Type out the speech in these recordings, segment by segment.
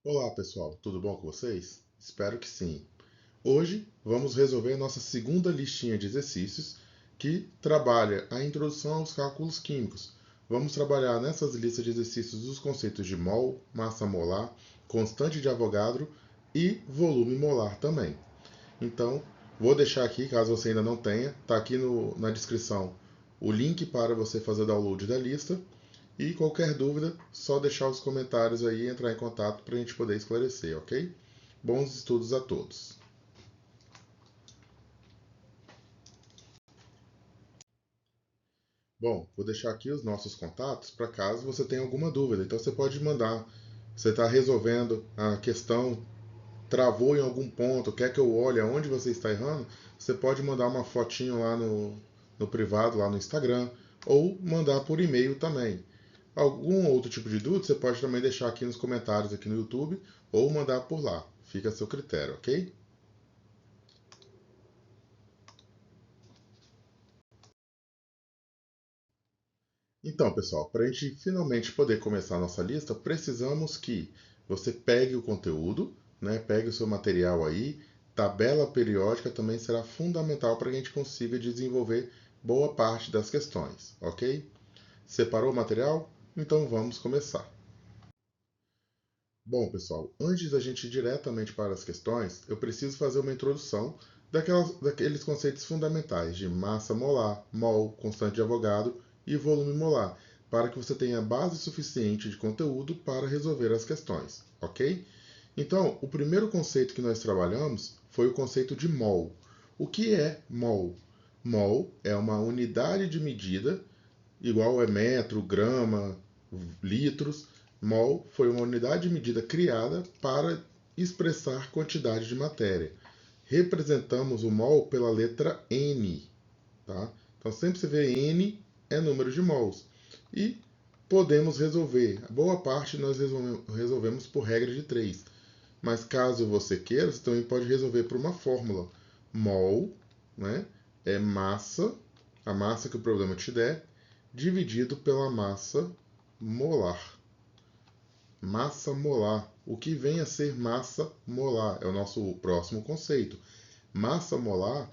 Olá pessoal, tudo bom com vocês? Espero que sim. Hoje vamos resolver a nossa segunda listinha de exercícios que trabalha a introdução aos cálculos químicos. Vamos trabalhar nessas listas de exercícios os conceitos de mol, massa molar, constante de Avogadro e volume molar também. Então, vou deixar aqui, caso você ainda não tenha, está aqui na descrição o link para você fazer download da lista. E qualquer dúvida, só deixar os comentários aí e entrar em contato para a gente poder esclarecer, ok? Bons estudos a todos. Bom, vou deixar aqui os nossos contatos para caso você tenha alguma dúvida. Então você pode mandar. Você está resolvendo a questão, travou em algum ponto, quer que eu olhe aonde você está errando, você pode mandar uma fotinho lá no privado, lá no Instagram, ou mandar por e-mail também. Algum outro tipo de dúvida você pode também deixar aqui nos comentários aqui no YouTube ou mandar por lá. Fica a seu critério, ok? Então, pessoal, para a gente finalmente poder começar a nossa lista, precisamos que você pegue o conteúdo, né, pegue o seu material aí. Tabela periódica também será fundamental para que a gente consiga desenvolver boa parte das questões, ok? Separou o material? Então vamos começar. Bom, pessoal, antes da gente ir diretamente para as questões, eu preciso fazer uma introdução daqueles conceitos fundamentais de massa molar, mol, constante de Avogadro e volume molar, para que você tenha base suficiente de conteúdo para resolver as questões, ok? Então, o primeiro conceito que nós trabalhamos foi o conceito de mol. O que é mol? Mol é uma unidade de medida igual é metro, grama, litros. Mol foi uma unidade de medida criada para expressar quantidade de matéria. Representamos o mol pela letra N. Tá? Então, sempre você vê N é número de mols. E podemos resolver. A boa parte nós resolvemos por regra de 3. Mas caso você queira, você também pode resolver por uma fórmula. Mol, né, é massa, a massa que o problema te der, dividido pela massa molar. Massa molar. O que vem a ser massa molar? É o nosso próximo conceito. Massa molar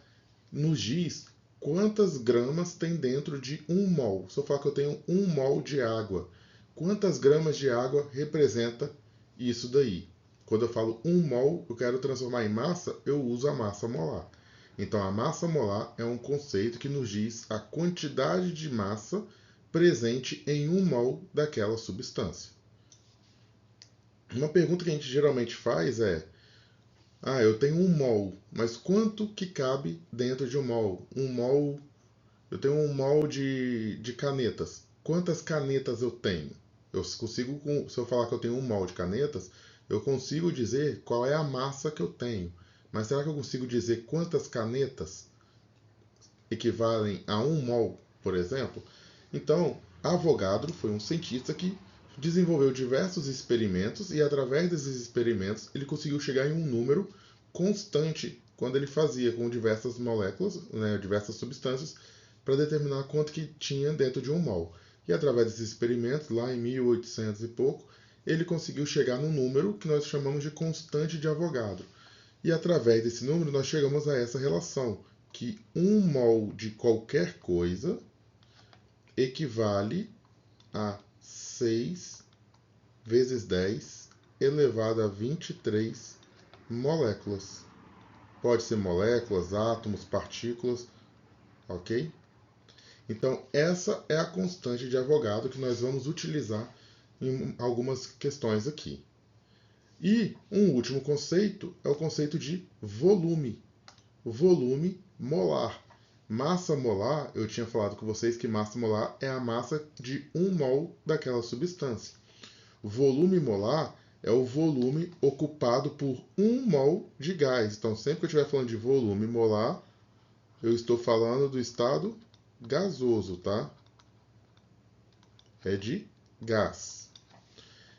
nos diz quantas gramas tem dentro de um mol. Se eu falar que eu tenho um mol de água, quantas gramas de água representa isso daí? Quando eu falo um mol, eu quero transformar em massa, eu uso a massa molar. Então, a massa molar é um conceito que nos diz a quantidade de massa presente em um mol daquela substância. Uma pergunta que a gente geralmente faz é: eu tenho um mol, mas quanto que cabe dentro de um mol? Eu tenho um mol de canetas. Quantas canetas eu tenho? Se eu falar que eu tenho um mol de canetas, eu consigo dizer qual é a massa que eu tenho. Mas será que eu consigo dizer quantas canetas equivalem a um mol, por exemplo? Então, Avogadro foi um cientista que desenvolveu diversos experimentos e, através desses experimentos, ele conseguiu chegar em um número constante quando ele fazia com diversas moléculas, né, diversas substâncias, para determinar quanto que tinha dentro de um mol. E através desses experimentos, lá em 1800 e pouco, ele conseguiu chegar num número que nós chamamos de constante de Avogadro. E através desse número nós chegamos a essa relação, que um mol de qualquer coisa equivale a 6 vezes 10 elevado a 23 moléculas. Pode ser moléculas, átomos, partículas, ok? Então, essa é a constante de Avogadro que nós vamos utilizar em algumas questões aqui. E um último conceito é o conceito de volume. Volume molar. Massa molar, eu tinha falado com vocês que massa molar é a massa de um mol daquela substância. Volume molar é o volume ocupado por um mol de gás. Então, sempre que eu estiver falando de volume molar, eu estou falando do estado gasoso, tá? É de gás.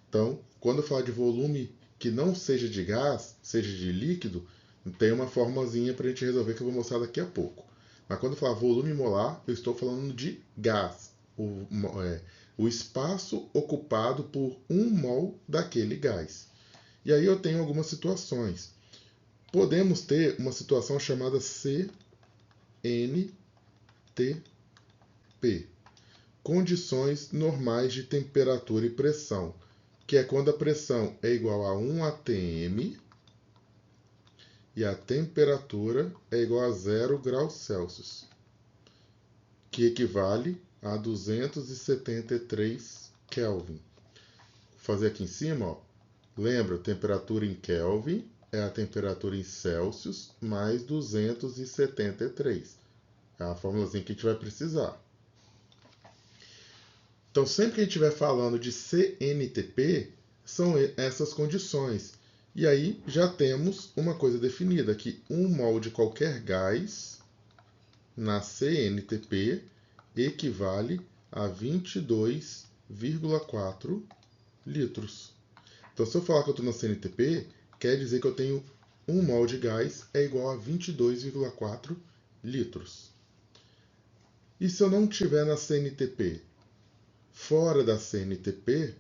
Então, quando eu falar de volume que não seja de gás, seja de líquido, tem uma formazinha para a gente resolver que eu vou mostrar daqui a pouco. Mas quando eu falar volume molar, eu estou falando de gás. O espaço ocupado por um mol daquele gás. E aí eu tenho algumas situações. Podemos ter uma situação chamada CNTP, condições normais de temperatura e pressão, que é quando a pressão é igual a 1 atm e a temperatura é igual a 0 graus Celsius, que equivale a 273 Kelvin. Vou fazer aqui em cima, ó. Lembra, temperatura em Kelvin é a temperatura em Celsius mais 273. É a formulazinha que a gente vai precisar. Então, sempre que a gente estiver falando de CNTP, são essas condições. E aí já temos uma coisa definida, que 1 mol de qualquer gás na CNTP equivale a 22,4 litros. Então, se eu falar que eu estou na CNTP, quer dizer que eu tenho 1 mol de gás é igual a 22,4 litros. E se eu não estiver na CNTP? Fora da CNTP,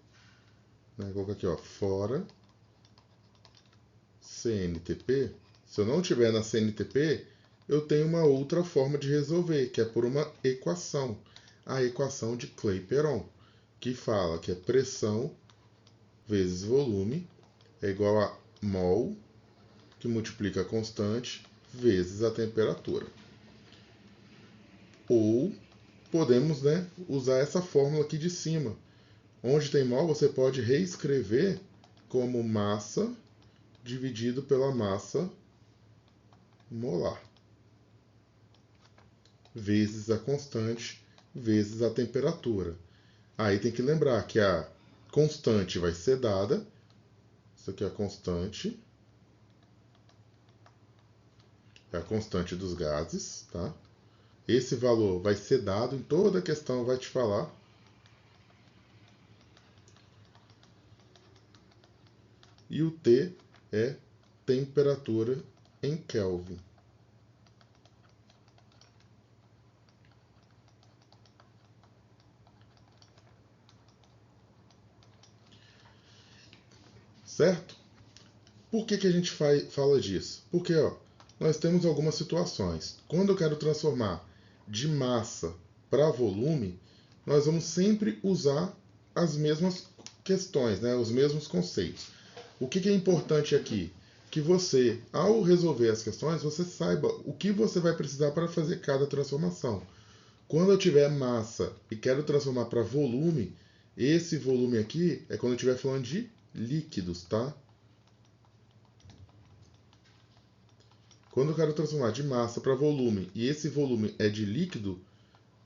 vou colocar aqui, ó, fora CNTP. Se eu não estiver na CNTP, eu tenho uma outra forma de resolver, que é por uma equação. A equação de Clapeyron, que fala que é pressão vezes volume é igual a mol, que multiplica a constante, vezes a temperatura. Ou podemos, usar essa fórmula aqui de cima. Onde tem mol, você pode reescrever como massa dividido pela massa molar, vezes a constante, vezes a temperatura. Aí tem que lembrar que a constante vai ser dada. Isso aqui é a constante. É a constante dos gases, tá? Esse valor vai ser dado em toda a questão, vai te falar. E o T é temperatura em Kelvin. Certo? Por que a gente fala disso? Porque nós temos algumas situações. Quando eu quero transformar de massa para volume, nós vamos sempre usar as mesmas questões, os mesmos conceitos. O que é importante aqui? Que você, ao resolver as questões, você saiba o que você vai precisar para fazer cada transformação. Quando eu tiver massa e quero transformar para volume, esse volume aqui é quando eu estiver falando de líquidos, tá? Quando eu quero transformar de massa para volume e esse volume é de líquido,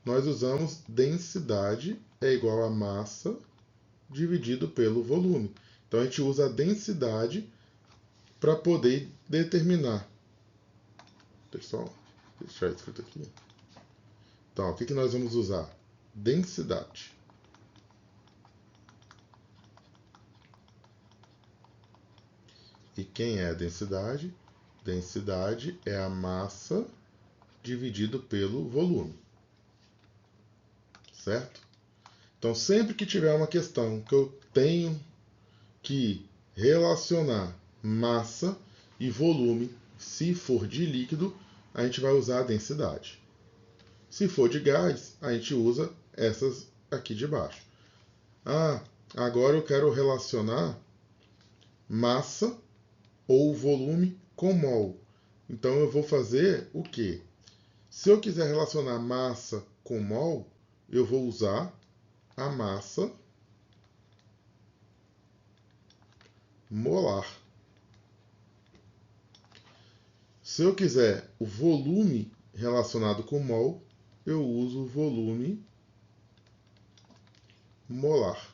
nós usamos densidade é igual a massa dividido pelo volume. Então a gente usa a densidade para poder determinar. Deixa eu deixar escrito aqui. Então, o que nós vamos usar? Densidade. E quem é a densidade? Densidade é a massa dividido pelo volume. Certo? Então, sempre que tiver uma questão que eu tenho que relacionar massa e volume, se for de líquido, a gente vai usar a densidade. Se for de gás, a gente usa essas aqui de baixo. Agora eu quero relacionar massa ou volume com mol. Então eu vou fazer o quê? Se eu quiser relacionar massa com mol, eu vou usar a massa molar. Se eu quiser o volume relacionado com mol, eu uso o volume molar.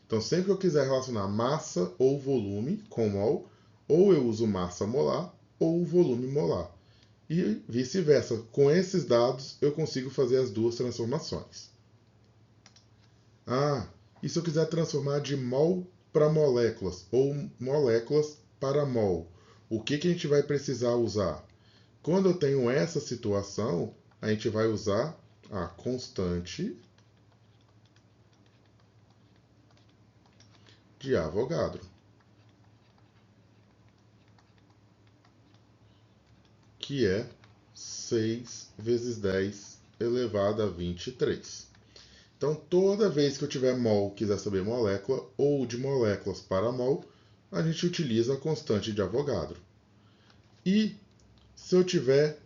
Então, sempre que eu quiser relacionar massa ou volume com mol, ou eu uso massa molar ou volume molar. E vice-versa. Com esses dados, eu consigo fazer as duas transformações. E se eu quiser transformar de mol para moléculas, ou moléculas para mol, o que a gente vai precisar usar? Quando eu tenho essa situação, a gente vai usar a constante de Avogadro, que é 6 vezes 10 elevado a 23. Então, toda vez que eu tiver mol e quiser saber molécula, ou de moléculas para mol, a gente utiliza a constante de Avogadro. E se eu tiver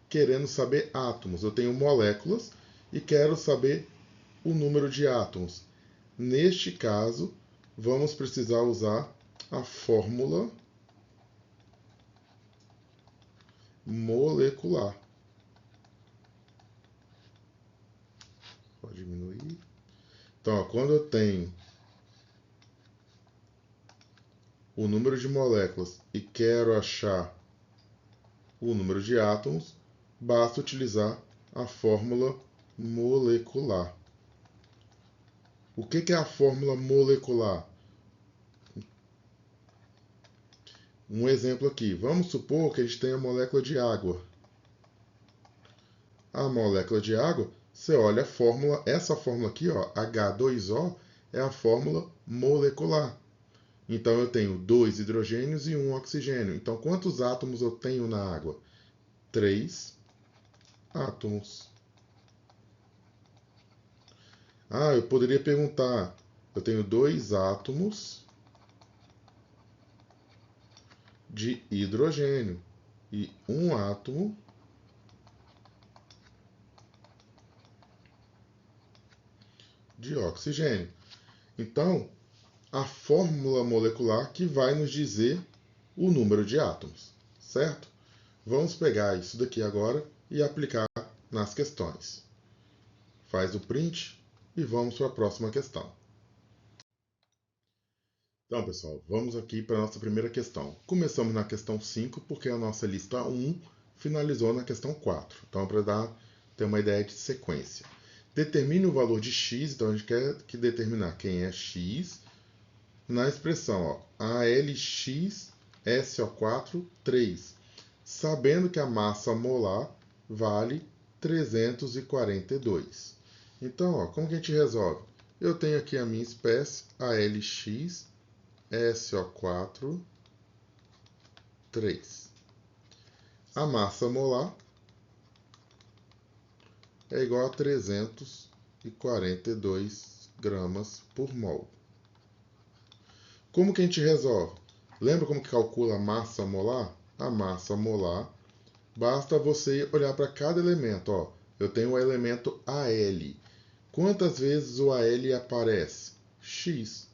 querendo saber átomos, eu tenho moléculas e quero saber o número de átomos. Neste caso, vamos precisar usar a fórmula molecular. Pode diminuir. Então, quando eu tenho o número de moléculas e quero achar o número de átomos, basta utilizar a fórmula molecular. O que é a fórmula molecular? Um exemplo aqui. Vamos supor que a gente tenha a molécula de água. A molécula de água, você olha a fórmula, essa fórmula aqui, ó, H2O, é a fórmula molecular. Então eu tenho 2 hidrogênios e 1 oxigênio. Então quantos átomos eu tenho na água? 3 átomos. Ah, eu poderia perguntar, eu tenho 2 átomos de hidrogênio e 1 átomo de oxigênio. Então, a fórmula molecular que vai nos dizer o número de átomos, certo? Vamos pegar isso daqui agora e aplicar nas questões. Faz o print e vamos para a próxima questão. Então, pessoal, vamos aqui para a nossa primeira questão. Começamos na questão 5, porque a nossa lista 1 finalizou na questão 4. Então, para ter uma ideia de sequência. Determine o valor de x, então a gente quer determinar quem é x, na expressão ALX SO4 3, sabendo que a massa molar vale 342. Então, como que a gente resolve? Eu tenho aqui a minha espécie, ALX SO4 3. A massa molar é igual a 342 gramas por mol. Como que a gente resolve? Lembra como que calcula a massa molar? A massa molar, basta você olhar para cada elemento. Ó, eu tenho o elemento Al. Quantas vezes o Al aparece? X.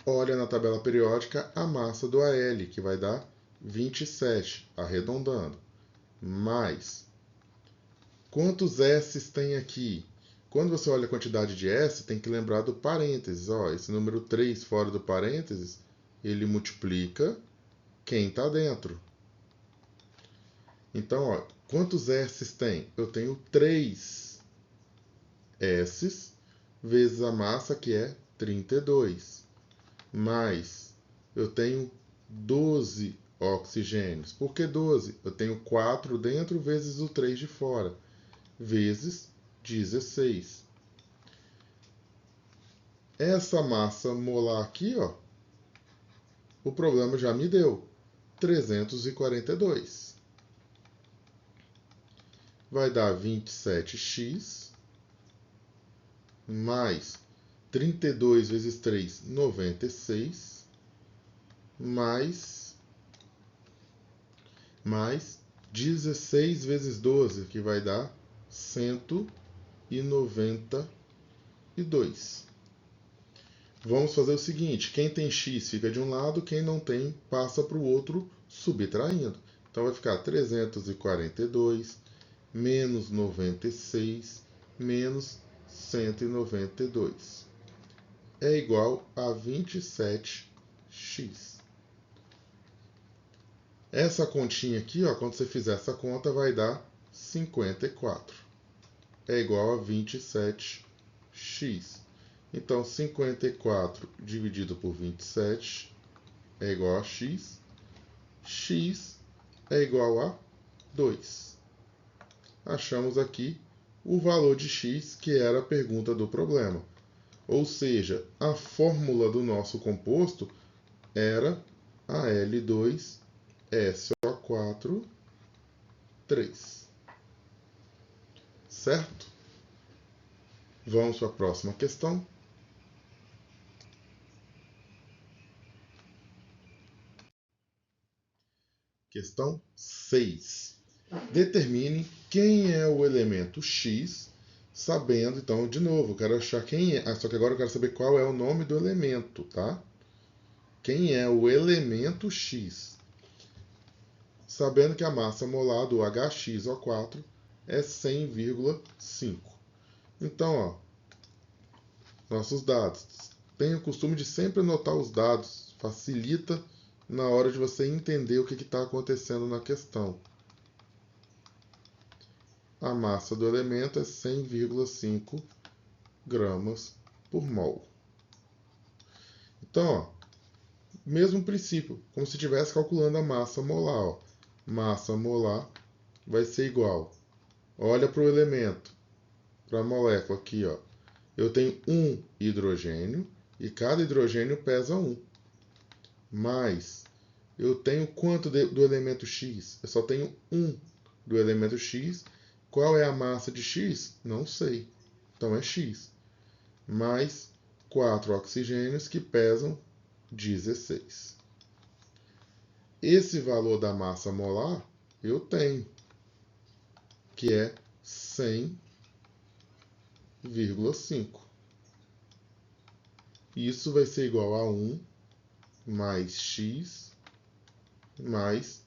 Olha na tabela periódica a massa do Al, que vai dar 27, arredondando. Mais. Quantos S tem aqui? Quando você olha a quantidade de S, tem que lembrar do parênteses. Ó, esse número 3 fora do parênteses, ele multiplica quem está dentro. Então, ó, quantos S tem? Eu tenho 3 S vezes a massa, que é 32. Mais, eu tenho 12 oxigênios. Por que 12? Eu tenho 4 dentro vezes o 3 de fora, vezes 16. Essa massa molar aqui, ó, o problema já me deu 342. Vai dar 27x mais 32 vezes 3, 96, mais 16 vezes 12, que vai dar 192. Vamos fazer o seguinte, quem tem x fica de um lado, quem não tem passa para o outro subtraindo. Então vai ficar 342 menos 96 menos 192 é igual a 27x. Essa continha aqui, ó, quando você fizer essa conta, vai dar 54. É igual a 27x. Então, 54 dividido por 27 é igual a x. X é igual a 2. Achamos aqui o valor de x, que era a pergunta do problema. Ou seja, a fórmula do nosso composto era Al2SO4, 3. Certo? Vamos para a próxima questão. Questão 6. Determine quem é o elemento X, sabendo, então, de novo, eu quero achar quem é, só que agora eu quero saber qual é o nome do elemento, tá? Quem é o elemento X? Sabendo que a massa molar do HXO4 é 100,5. Então, ó, nossos dados. Tenha o costume de sempre anotar os dados, facilita na hora de você entender o que está acontecendo na questão. A massa do elemento é 100,5 gramas por mol. Então, ó, mesmo princípio, como se estivesse calculando a massa molar. Ó. Massa molar vai ser igual. Olha para o elemento, para a molécula aqui. Ó. Eu tenho um hidrogênio e cada hidrogênio pesa 1. Mas eu tenho quanto do elemento X? Eu só tenho 1 do elemento X. Qual é a massa de X? Não sei. Então é X. Mais 4 oxigênios que pesam 16. Esse valor da massa molar eu tenho, que é 100,5. Isso vai ser igual a 1 mais X mais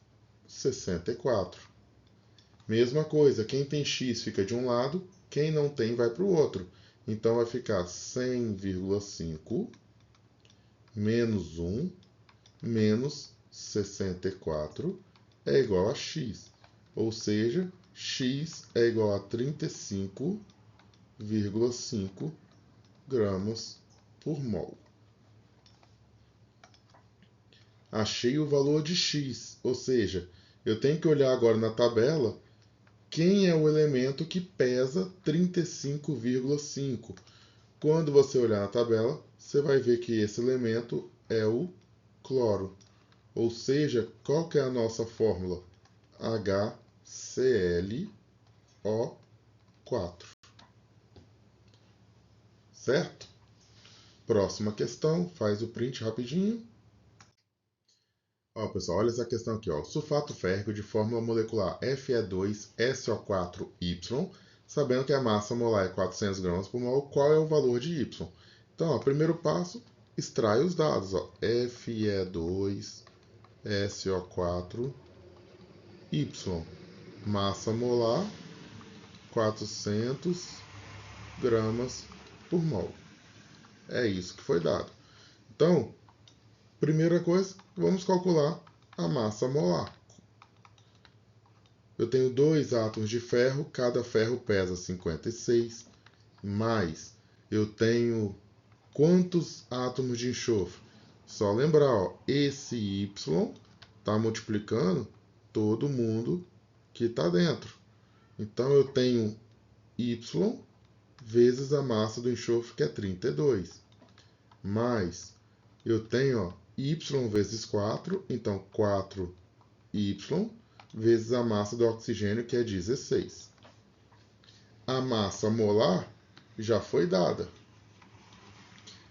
64. Mesma coisa, quem tem X fica de um lado, quem não tem vai para o outro. Então vai ficar 100,5 menos 1 menos 64 é igual a X. Ou seja, X é igual a 35,5 gramas por mol. Achei o valor de X, ou seja, eu tenho que olhar agora na tabela quem é o elemento que pesa 35,5. Quando você olhar na tabela, você vai ver que esse elemento é o cloro. Ou seja, qual que é a nossa fórmula? HClO4. Certo? Próxima questão, faz o print rapidinho. Ó, pessoal, olha essa questão aqui. Ó. Sulfato férrico de fórmula molecular Fe2SO4Y, sabendo que a massa molar é 400 gramas por mol, qual é o valor de Y? Então, ó, primeiro passo, extrai os dados. Ó. Fe2SO4Y, massa molar 400 gramas por mol. É isso que foi dado. Então, primeira coisa, vamos calcular a massa molar. Eu tenho 2 átomos de ferro, cada ferro pesa 56, mais eu tenho quantos átomos de enxofre? Só lembrar, ó, esse Y está multiplicando todo mundo que está dentro. Então eu tenho Y vezes a massa do enxofre, que é 32. Mais eu tenho, ó, Y vezes 4, então 4Y vezes a massa do oxigênio, que é 16. A massa molar já foi dada.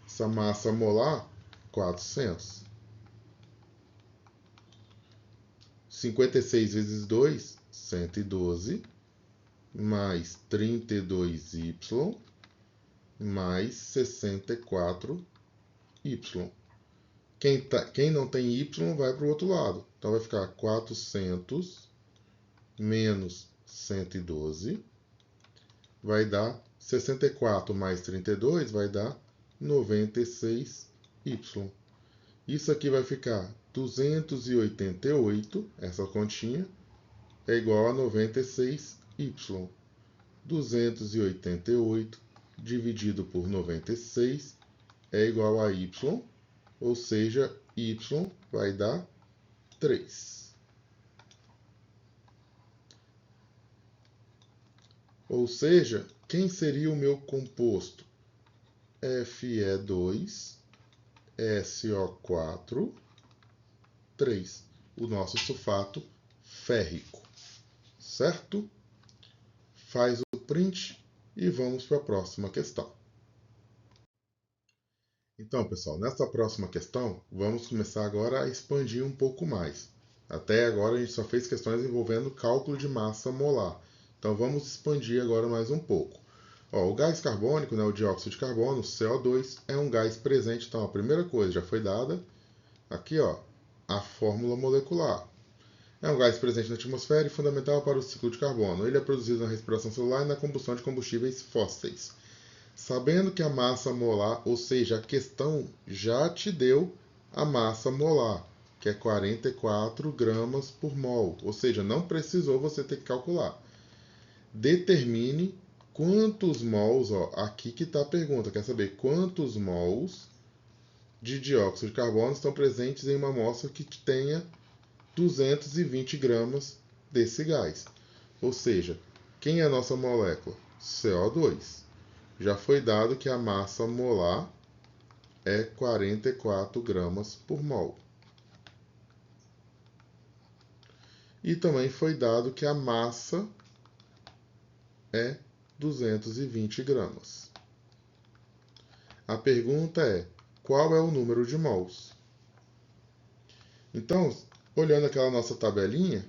Essa massa molar, 400. 56 vezes 2, 112. Mais 32Y, mais 64Y. Quem não tem Y vai para o outro lado. Então vai ficar 400 menos 112 vai dar 64 mais 32 vai dar 96Y. Isso aqui vai ficar 288, essa continha, é igual a 96Y. 288 dividido por 96 é igual a Y, ou seja, Y vai dar 3. Ou seja, quem seria o meu composto? Fe2, SO4, 3. O nosso sulfato férrico, certo? Faz o print e vamos para a próxima questão. Então, pessoal, nessa próxima questão, vamos começar agora a expandir um pouco mais. Até agora a gente só fez questões envolvendo cálculo de massa molar. Então vamos expandir agora mais um pouco. O gás carbônico, o dióxido de carbono, CO2, é um gás presente. Então a primeira coisa já foi dada aqui, a fórmula molecular. É um gás presente na atmosfera e fundamental para o ciclo de carbono. Ele é produzido na respiração celular e na combustão de combustíveis fósseis. Sabendo que a massa molar, ou seja, a questão já te deu a massa molar, que é 44 gramas por mol. Ou seja, não precisou você ter que calcular. Determine quantos mols, aqui que está a pergunta, quer saber quantos mols de dióxido de carbono estão presentes em uma amostra que tenha 220 gramas desse gás. Ou seja, quem é a nossa molécula? CO2. Já foi dado que a massa molar é 44 gramas por mol. E também foi dado que a massa é 220 gramas. A pergunta é, qual é o número de mols? Então, olhando aquela nossa tabelinha,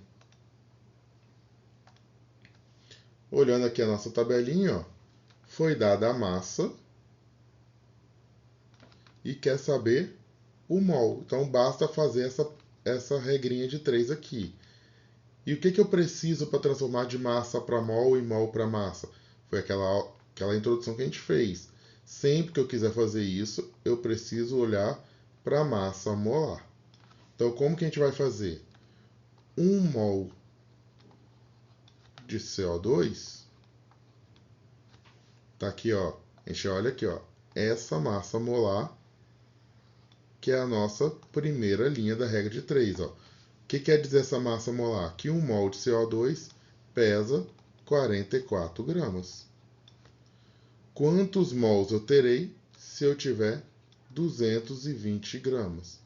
foi dada a massa e quer saber o mol. Então, basta fazer essa regrinha de 3 aqui. E o que eu preciso para transformar de massa para mol e mol para massa? Foi aquela introdução que a gente fez. Sempre que eu quiser fazer isso, eu preciso olhar para a massa molar. Então, como que a gente vai fazer? 1 mol de CO2, tá aqui, a gente olha aqui, essa massa molar, que é a nossa primeira linha da regra de 3. O que quer dizer essa massa molar? Que 1 mol de CO2 pesa 44 gramas. Quantos mols eu terei se eu tiver 220 gramas?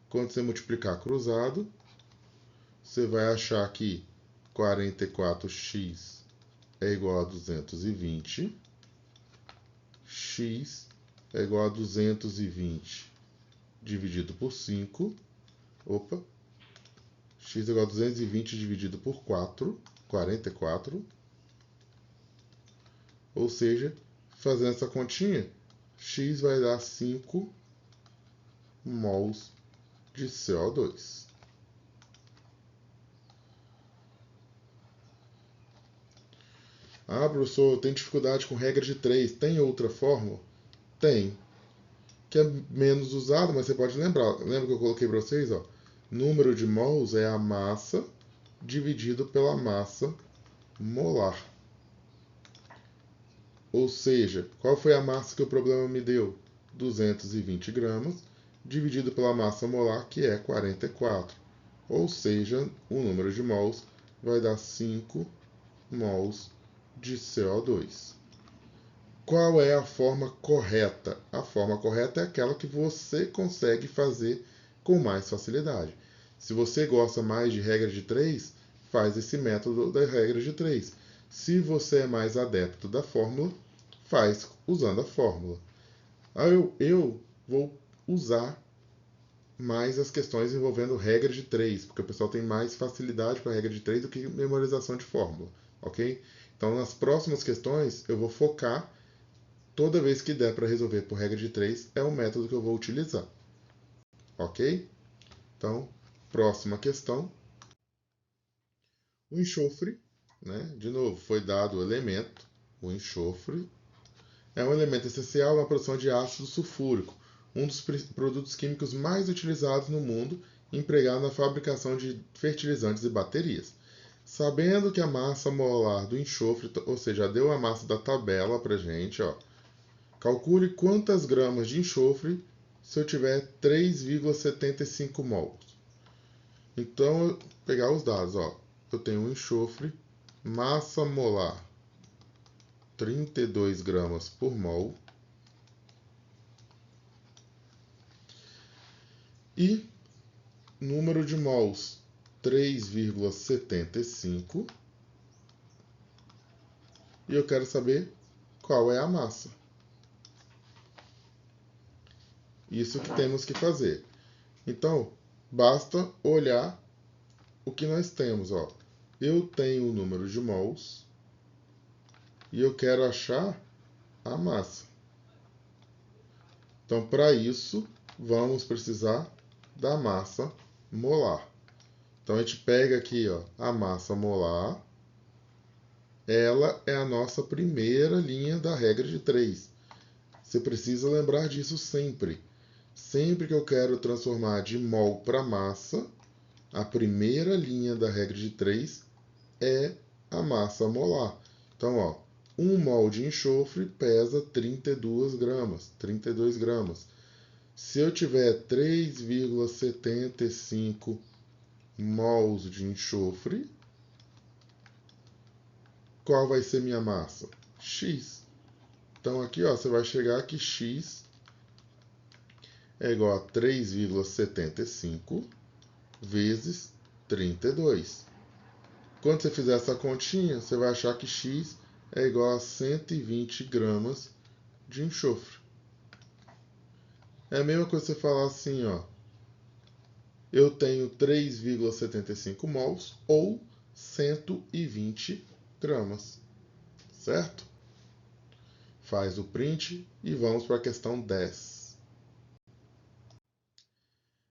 Quando você multiplicar cruzado, você vai achar que 44x é igual a 220. X é igual a 220 dividido por 5. X é igual a 220 dividido por 4, 44. Ou seja, fazendo essa continha, X vai dar 5 mols de CO2. Professor, tem dificuldade com regra de 3. Tem outra fórmula? Tem. Que é menos usada, mas você pode lembrar. Lembra que eu coloquei para vocês? Número de mols é a massa dividido pela massa molar. Ou seja, qual foi a massa que o problema me deu? 220 gramas, dividido pela massa molar, que é 44. Ou seja, o número de mols vai dar 5 mols de CO2. Qual é a forma correta? A forma correta é aquela que você consegue fazer com mais facilidade. Se você gosta mais de regra de 3, faz esse método da regra de 3. Se você é mais adepto da fórmula, faz usando a fórmula. Eu vou usar mais as questões envolvendo regra de 3, porque o pessoal tem mais facilidade com a regra de 3 do que memorização de fórmula, ok? Então, nas próximas questões, eu vou focar, toda vez que der para resolver por regra de 3, é o método que eu vou utilizar, ok? Então, próxima questão. O enxofre, de novo, foi dado o elemento, o enxofre, é um elemento essencial na produção de ácido sulfúrico, um dos produtos químicos mais utilizados no mundo, empregado na fabricação de fertilizantes e baterias. Sabendo que a massa molar do enxofre, ou seja, deu a massa da tabela para a gente, calcule quantas gramas de enxofre se eu tiver 3,75 mols. Então, eu vou pegar os dados. Eu tenho um enxofre, massa molar 32 gramas por mol, E número de mols 3,75. E eu quero saber qual é a massa. Isso que temos que fazer. Então, basta olhar o que nós temos. Ó. Eu tenho o número de mols e eu quero achar a massa. Então, para isso, vamos precisar da massa molar. Então, a gente pega aqui ó, a massa molar. Ela é a nossa primeira linha da regra de 3. Você precisa lembrar disso sempre. Sempre que eu quero transformar de mol para massa, a primeira linha da regra de 3 é a massa molar. Então, ó, 1 mol de enxofre pesa 32 gramas. 32 gramas. Se eu tiver 3,75 mols de enxofre, qual vai ser minha massa? X. Então, aqui ó, você vai chegar que X é igual a 3,75 vezes 32. Quando você fizer essa continha, você vai achar que X é igual a 120 gramas de enxofre. É a mesma coisa que você falar assim, ó. Eu tenho 3,75 mols ou 120 gramas. Certo? Faz o print e vamos para a questão 10.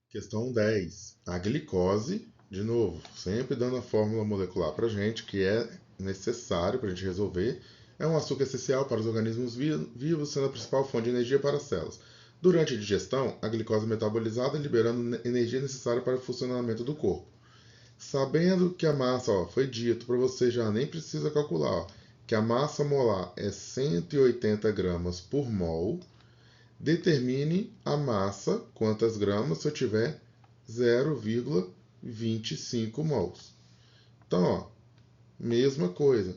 Questão 10. A glicose, de novo, sempre dando a fórmula molecular para a gente, que é necessário para a gente resolver, é um açúcar essencial para os organismos vivos, sendo a principal fonte de energia para as células. Durante a digestão, a glicose é metabolizada, liberando energia necessária para o funcionamento do corpo. Sabendo que a massa, ó, foi dito para você, já nem precisa calcular, ó, que a massa molar é 180 gramas por mol, determine a massa, quantas gramas, se eu tiver 0,25 mols. Então, ó, mesma coisa.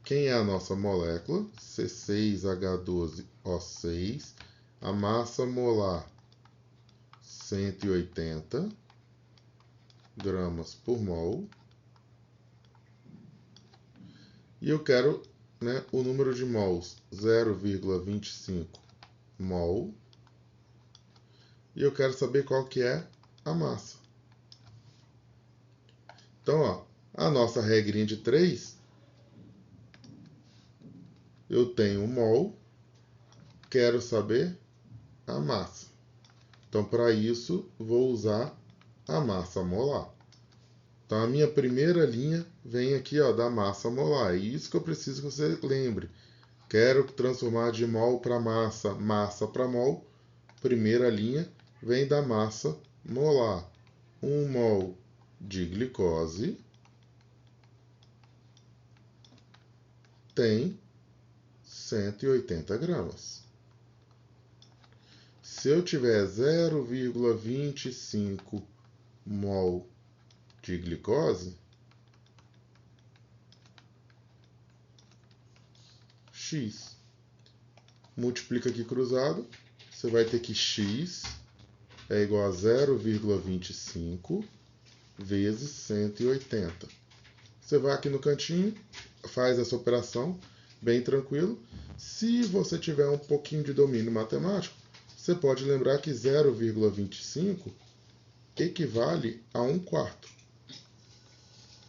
Quem é a nossa molécula? C6H12O6. A massa molar, 180 gramas por mol. E eu quero o número de mols, 0,25 mol. E eu quero saber qual que é a massa. Então, ó, a nossa regrinha de 3, eu tenho um mol, quero saber a massa. Então, para isso, vou usar a massa molar. Então, a minha primeira linha vem aqui ó, da massa molar. É isso que eu preciso que você lembre. Quero transformar de mol para massa, massa para mol. Primeira linha vem da massa molar. 1 mol de glicose tem 180 gramas. Se eu tiver 0,25 mol de glicose, X. Multiplica aqui cruzado, você vai ter que X é igual a 0,25 vezes 180. Você vai aqui no cantinho, faz essa operação, bem tranquilo. Se você tiver um pouquinho de domínio matemático, você pode lembrar que 0,25 equivale a 1/4.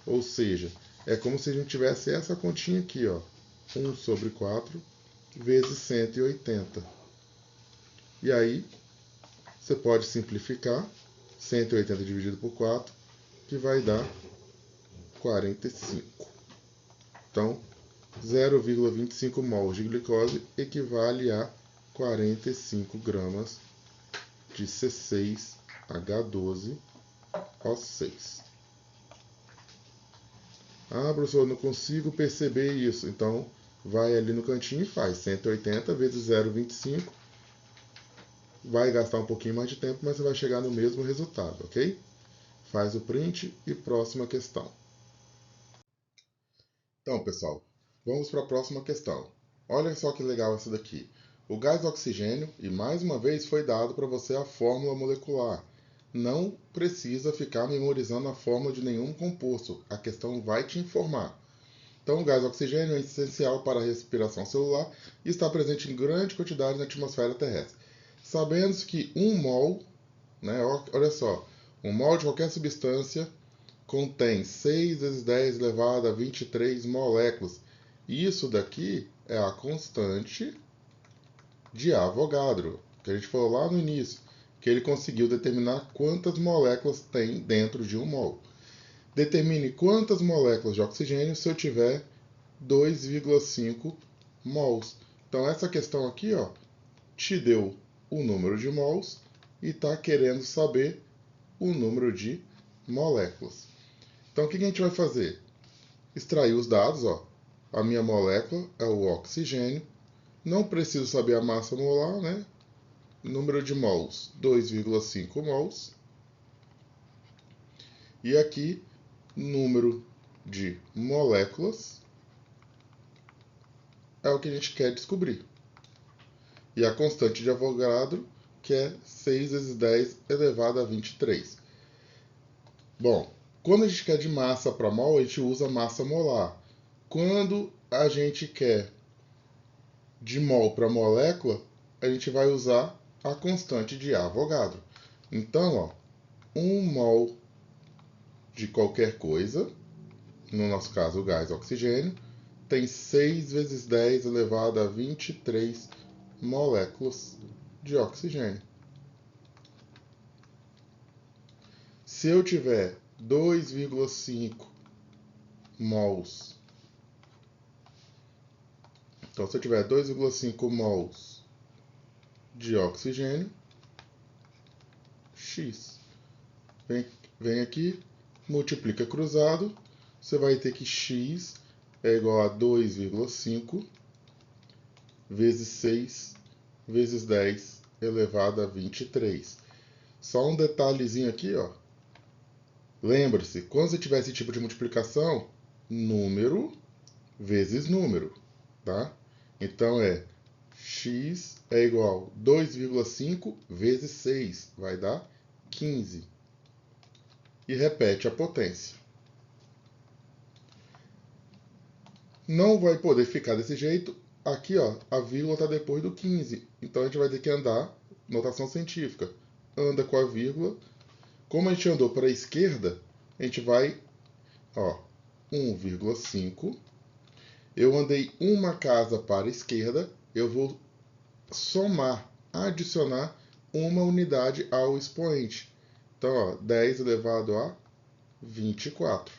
Ou seja, é como se a gente tivesse essa continha aqui, ó, 1 sobre 4 vezes 180. E aí, você pode simplificar 180 dividido por 4, que vai dar 45. Então, 0,25 mol de glicose equivale a 45 gramas de C6H12O6. Ah, professor, eu não consigo perceber isso. Então, vai ali no cantinho e faz 180 vezes 0,25. Vai gastar um pouquinho mais de tempo, mas você vai chegar no mesmo resultado, ok? Faz o print e próxima questão. Então, pessoal, vamos para a próxima questão. Olha só que legal essa daqui. O gás oxigênio, e mais uma vez foi dado para você a fórmula molecular. Não precisa ficar memorizando a fórmula de nenhum composto, a questão vai te informar. Então, o gás oxigênio é essencial para a respiração celular e está presente em grande quantidade na atmosfera terrestre. Sabendo que 1 mol, né, olha só, 1 mol de qualquer substância contém 6 vezes 10 elevado a 23 moléculas. Isso daqui é a constante de Avogadro, que a gente falou lá no início, que ele conseguiu determinar quantas moléculas tem dentro de 1 mol. Determine quantas moléculas de oxigênio se eu tiver 2,5 mols. Então essa questão aqui, ó, te deu o número de mols e está querendo saber o número de moléculas. Então o que a gente vai fazer? Extrair os dados, ó. A minha molécula é o oxigênio. Não preciso saber a massa molar, né? Número de mols, 2,5 mols. E aqui, número de moléculas é o que a gente quer descobrir. E a constante de Avogadro, que é 6 vezes 10 elevado a 23. Bom, quando a gente quer de massa para mol, a gente usa massa molar. Quando a gente quer de mol para molécula, a gente vai usar a constante de Avogadro. Então, ó, 1 mol de qualquer coisa, no nosso caso o gás oxigênio, tem 6 vezes 10 elevado a 23 moléculas de oxigênio. Se eu tiver 2,5 mols, então se eu tiver 2,5 mols de oxigênio, X. Vem aqui, multiplica cruzado, você vai ter que X é igual a 2,5 vezes 6 vezes 10 elevado a 23. Só um detalhezinho aqui, ó. Lembre-se, quando você tiver esse tipo de multiplicação, número vezes número, tá? Então é x é igual a 2,5 vezes 6, vai dar 15. E repete a potência. Não vai poder ficar desse jeito. Aqui, ó, a vírgula está depois do 15. Então a gente vai ter que andar, notação científica, anda com a vírgula. Como a gente andou para a esquerda, a gente vai, ó, 1,5. Eu andei uma casa para a esquerda, eu vou somar, adicionar uma unidade ao expoente. Então, ó, 10 elevado a 24.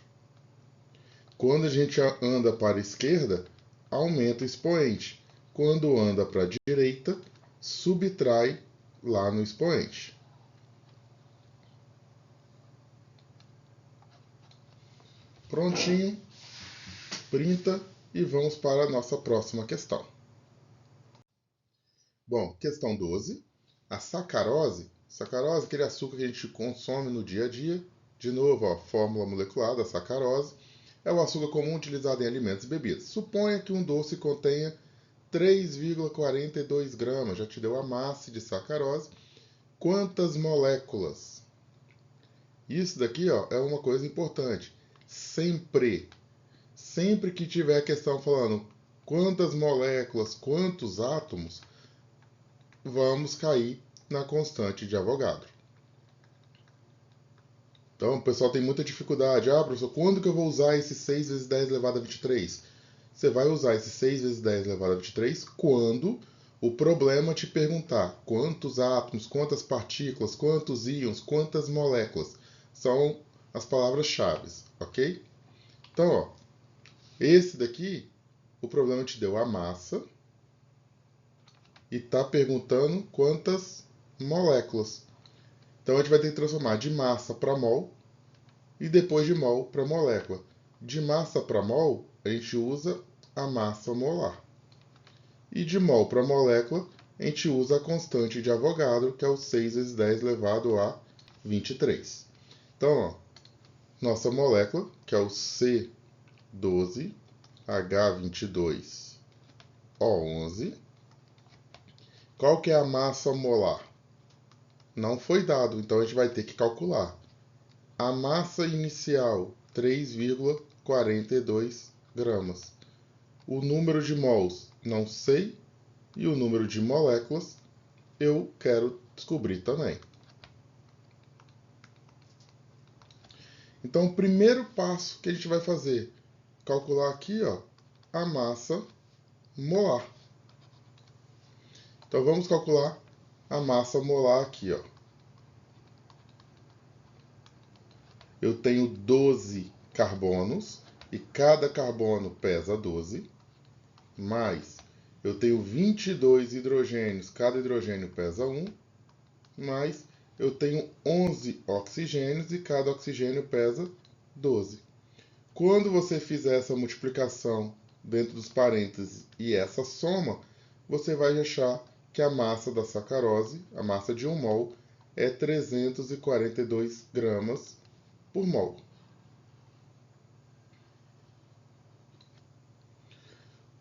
Quando a gente anda para a esquerda, aumenta o expoente. Quando anda para a direita, subtrai lá no expoente. Prontinho, printa e vamos para a nossa próxima questão. Bom, questão 12. A sacarose, sacarose é aquele açúcar que a gente consome no dia a dia. De novo, a fórmula molecular da sacarose é o açúcar comum utilizado em alimentos e bebidas. Suponha que um doce contenha 3,42 gramas, já te deu a massa de sacarose. Quantas moléculas? Isso daqui, ó, é uma coisa importante. Sempre que tiver questão falando quantas moléculas, quantos átomos, vamos cair na constante de Avogadro. Então, o pessoal tem muita dificuldade. Ah, professor, quando que eu vou usar esse 6 vezes 10 elevado a 23? Você vai usar esse 6 vezes 10 elevado a 23 quando o problema te perguntar quantos átomos, quantas partículas, quantos íons, quantas moléculas. São as palavras-chave, ok? Então, ó, esse daqui, o problema te deu a massa e está perguntando quantas moléculas. Então, a gente vai ter que transformar de massa para mol e depois de mol para molécula. De massa para mol, a gente usa a massa molar. E de mol para molécula, a gente usa a constante de Avogadro, que é o 6 vezes 10 elevado a 23. Então, ó, nossa molécula, que é o C12H22O11, Qual que é a massa molar? Não foi dado, então a gente vai ter que calcular. A massa inicial, 3,42 gramas. O número de mols, não sei. E o número de moléculas, eu quero descobrir também. Então, o primeiro passo que a gente vai fazer, calcular aqui, ó, a massa molar. Então, vamos calcular a massa molar aqui, ó. Eu tenho 12 carbonos e cada carbono pesa 12, mais eu tenho 22 hidrogênios, cada hidrogênio pesa 1, mais eu tenho 11 oxigênios e cada oxigênio pesa 12. Quando você fizer essa multiplicação dentro dos parênteses e essa soma, você vai achar que a massa da sacarose, a massa de 1 mol, é 342 gramas por mol.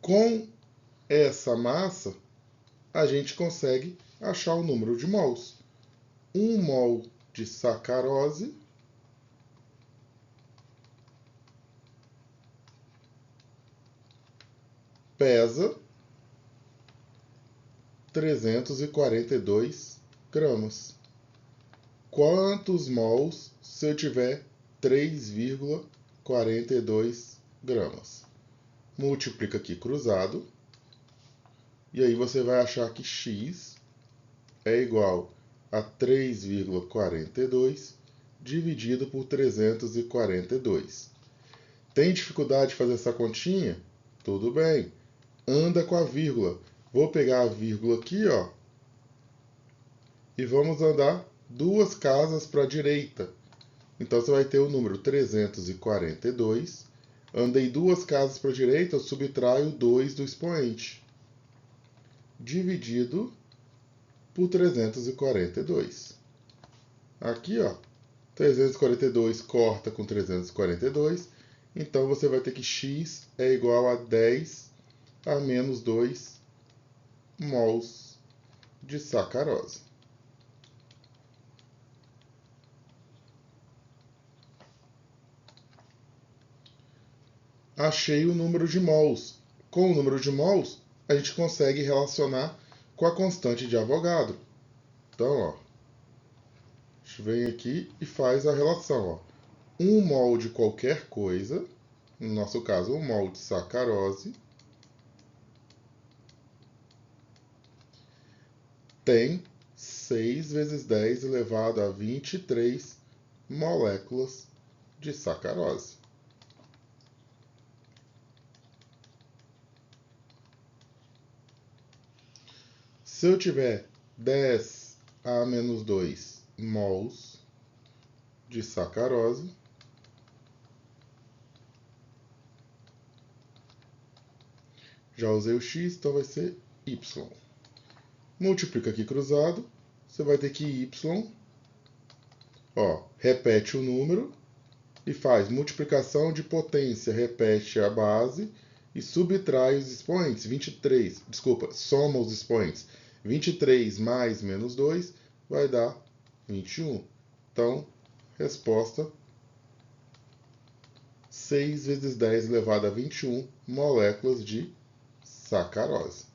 Com essa massa, a gente consegue achar o número de mols. 1 mol de sacarose pesa 342 gramas. Quantos mols se eu tiver 3,42 gramas? Multiplica aqui cruzado. E aí você vai achar que x é igual a 3,42 dividido por 342. Tem dificuldade de fazer essa continha? Tudo bem. Anda com a vírgula. Vou pegar a vírgula aqui, ó, e vamos andar 2 casas para a direita. Então, você vai ter o número 342. Andei 2 casas para a direita, eu subtraio 2 do expoente. Dividido por 342. Aqui, ó, 342 corta com 342. Então, você vai ter que x é igual a 10 a menos 2 mols de sacarose. Achei o número de mols. Com o número de mols, a gente consegue relacionar com a constante de Avogadro. Então, ó, a gente vem aqui e faz a relação. Ó. 1 mol de qualquer coisa, no nosso caso, 1 mol de sacarose, tem 6 vezes 10 elevado a 23 moléculas de sacarose. Se eu tiver 10 a menos 2 mols de sacarose, já usei o x, então vai ser y. Multiplica aqui cruzado, você vai ter que y, ó, repete o número e faz multiplicação de potência, repete a base e subtrai os expoentes. 23, desculpa, soma os expoentes. 23 mais menos 2 vai dar 21. Então, resposta 6 vezes 10 elevado a 21 moléculas de sacarose.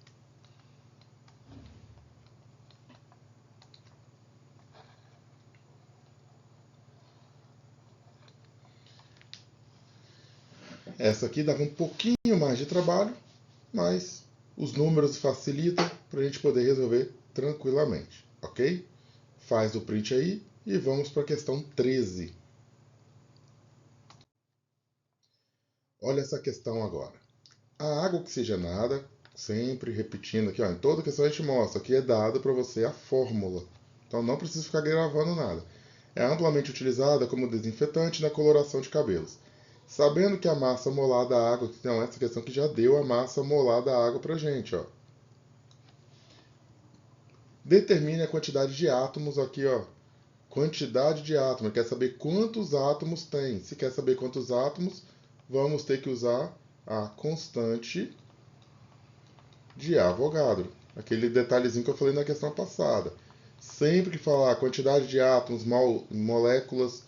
Essa aqui dava um pouquinho mais de trabalho, mas os números facilitam para a gente poder resolver tranquilamente, ok? Faz o print aí e vamos para a questão 13. Olha essa questão agora. A água oxigenada, sempre repetindo aqui, ó, em toda questão a gente mostra que é dado para você a fórmula. Então não precisa ficar gravando nada. É amplamente utilizada como desinfetante na coloração de cabelos. Sabendo que a massa molar da água, então essa questão que já deu a massa molar da água para a gente, ó. Determine a quantidade de átomos aqui, ó. Quantidade de átomos. Quer saber quantos átomos tem? Se quer saber quantos átomos, vamos ter que usar a constante de Avogadro. Aquele detalhezinho que eu falei na questão passada. Sempre que falar quantidade de átomos, moléculas,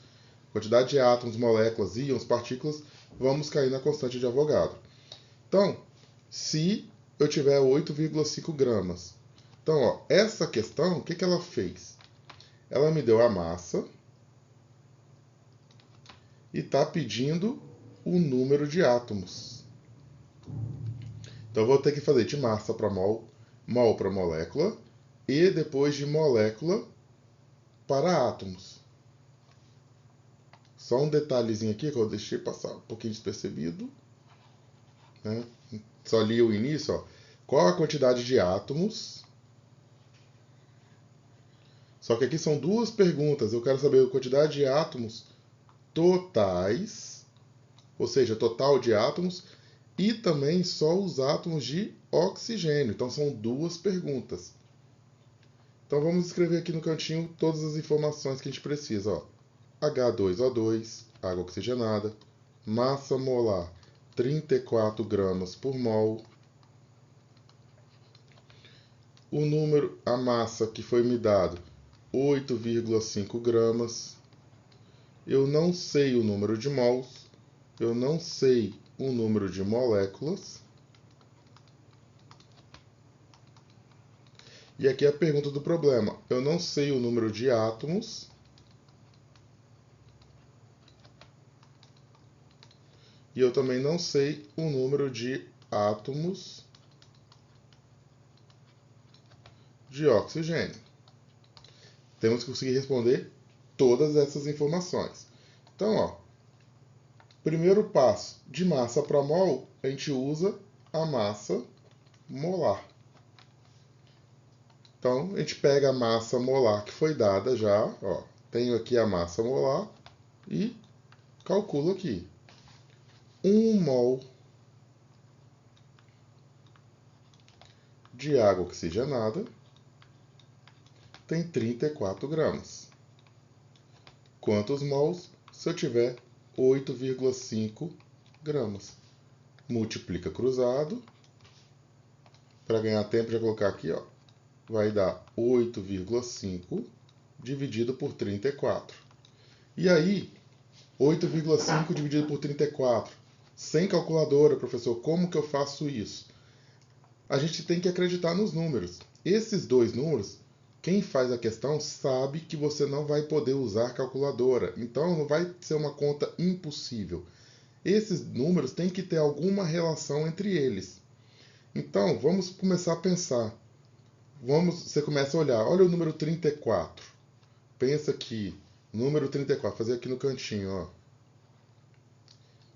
quantidade de átomos, moléculas, íons, partículas, vamos cair na constante de Avogadro. Então, se eu tiver 8,5 gramas. Então, ó, essa questão, o que ela fez? Ela me deu a massa e está pedindo o número de átomos. Então, eu vou ter que fazer de massa para mol, mol para molécula, e depois de molécula para átomos. Só um detalhezinho aqui que eu deixei passar um pouquinho despercebido, né? Só li o início, ó. Qual a quantidade de átomos? Só que aqui são duas perguntas. Eu quero saber a quantidade de átomos totais, ou seja, total de átomos, e também só os átomos de oxigênio. Então são duas perguntas. Então vamos escrever aqui no cantinho todas as informações que a gente precisa, ó. H2O2, água oxigenada, massa molar 34 gramas por mol. O número, a massa que foi me dado, 8,5 gramas. Eu não sei o número de mols, eu não sei o número de moléculas. E aqui é a pergunta do problema. Eu não sei o número de átomos. E eu também não sei o número de átomos de oxigênio. Temos que conseguir responder todas essas informações. Então, ó, primeiro passo, de massa para mol, a gente usa a massa molar. Então, a gente pega a massa molar que foi dada já, ó, tenho aqui a massa molar e calculo aqui. 1 mol de água oxigenada tem 34 gramas. Quantos mols se eu tiver 8,5 gramas? Multiplica cruzado. Para ganhar tempo, já colocar aqui, ó, vai dar 8,5 dividido por 34. E aí, 8,5 dividido por 34. Sem calculadora, professor, como que eu faço isso? A gente tem que acreditar nos números. Esses dois números, quem faz a questão sabe que você não vai poder usar calculadora. Então, não vai ser uma conta impossível. Esses números têm que ter alguma relação entre eles. Então, vamos começar a pensar. Você começa a olhar. Olha o número 34. Pensa aqui. Número 34. Fazer aqui no cantinho, ó.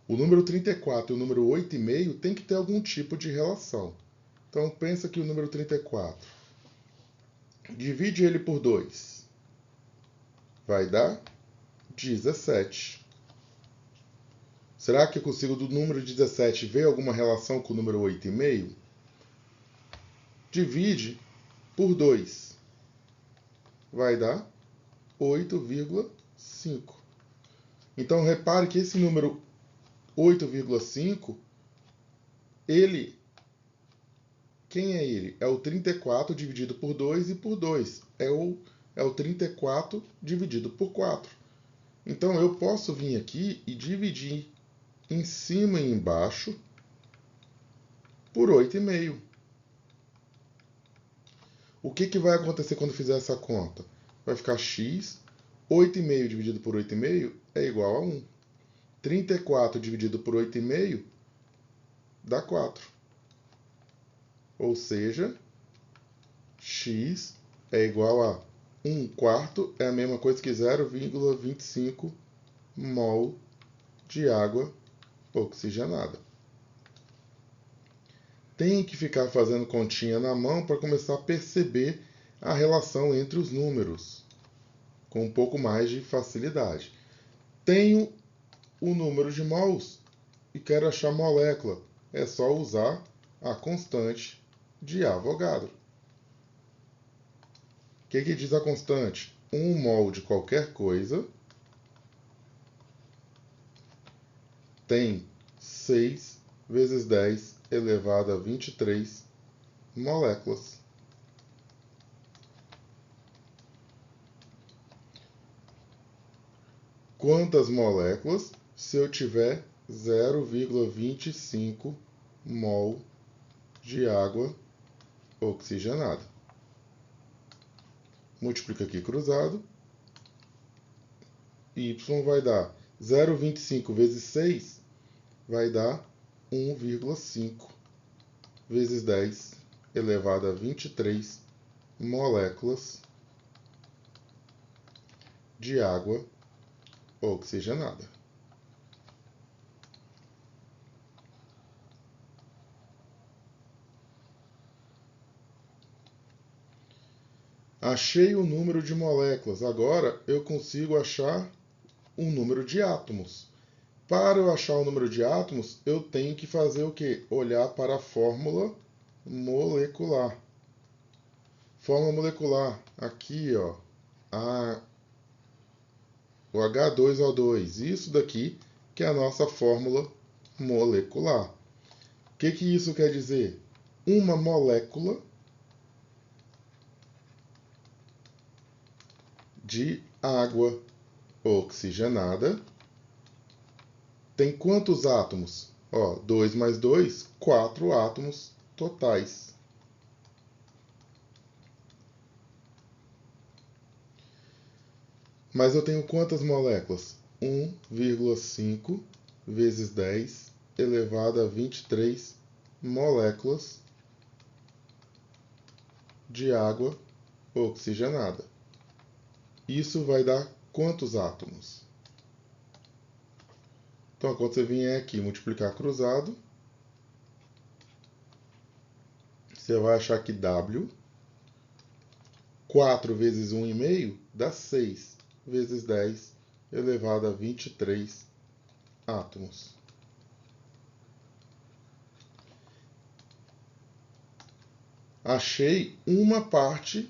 O número 34 e o número 8,5 tem que ter algum tipo de relação. Então, pensa que o número 34. Divide ele por 2. Vai dar 17. Será que eu consigo do número 17 ver alguma relação com o número 8,5? Divide por 2. Vai dar 8,5. Então, repare que esse número 8,5, quem é ele? É o 34 dividido por 2 e por 2. É o 34 dividido por 4. Então, eu posso vir aqui e dividir em cima e embaixo por 8,5. O que vai acontecer quando fizer essa conta? Vai ficar x, 8,5 dividido por 8,5 é igual a 1. 34 dividido por 8,5 dá 4. Ou seja, x é igual a 1 quarto, é a mesma coisa que 0,25 mol de água oxigenada. Tem que ficar fazendo continha na mão para começar a perceber a relação entre os números, com um pouco mais de facilidade. Tenho o número de mols e quero achar molécula. É só usar a constante de Avogadro. O que diz a constante? 1 mol de qualquer coisa tem 6 vezes 10 elevado a 23 moléculas. quantas moléculas se eu tiver 0,25 mol de água oxigenada. Multiplica aqui cruzado. Y vai dar 0,25 vezes 6, vai dar 1,5 vezes 10 elevado a 23 moléculas de água oxigenada. Achei o número de moléculas. Agora eu consigo achar o número de átomos. Para eu achar o número de átomos, eu tenho que fazer o quê? Olhar para a fórmula molecular. Fórmula molecular. Aqui, ó, o H2O2. Isso daqui que é a nossa fórmula molecular. O que isso quer dizer? Uma molécula de água oxigenada tem quantos átomos? Ó, 2 mais 2, 4 átomos totais. Mas eu tenho quantas moléculas? 1,5 vezes 10 elevado a 23 moléculas de água oxigenada. Isso vai dar quantos átomos? Então, quando você vier aqui multiplicar cruzado, você vai achar que W, 4 vezes 1,5 dá 6 vezes 10 elevado a 23 átomos. Achei uma parte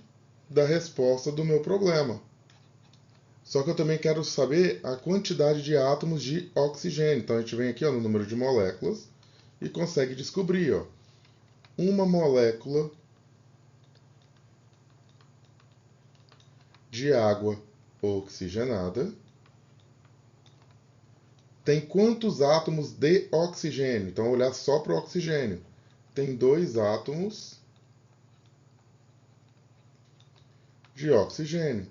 da resposta do meu problema. Só que eu também quero saber a quantidade de átomos de oxigênio. Então a gente vem aqui, ó, no número de moléculas e consegue descobrir, ó, uma molécula de água oxigenada tem quantos átomos de oxigênio? Então, olhar só para o oxigênio. Tem 2 átomos de oxigênio.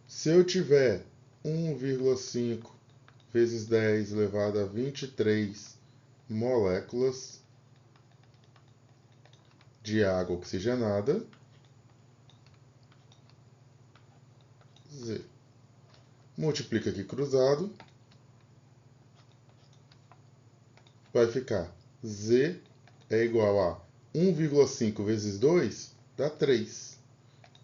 Se eu tiver 1,5 vezes 10 elevado a 23 moléculas de água oxigenada, Z. Multiplica aqui cruzado, vai ficar Z é igual a 1,5 vezes 2 dá 3.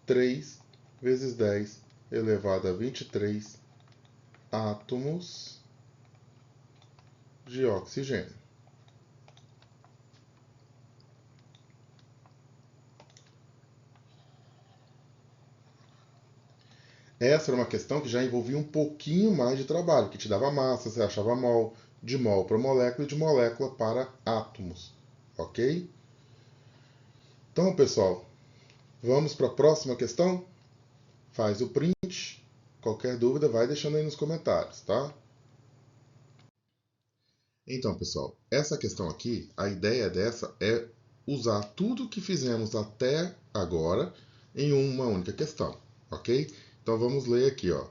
3 vezes 10 elevado a 23 átomos de oxigênio. Essa era uma questão que já envolvia um pouquinho mais de trabalho, que te dava massa, você achava mol, de mol para molécula e de molécula para átomos, ok? Então, pessoal, vamos para a próxima questão? Faz o print, qualquer dúvida vai deixando aí nos comentários, tá? Então, pessoal, essa questão aqui, a ideia dessa é usar tudo que fizemos até agora em uma única questão, ok? Então vamos ler aqui, ó.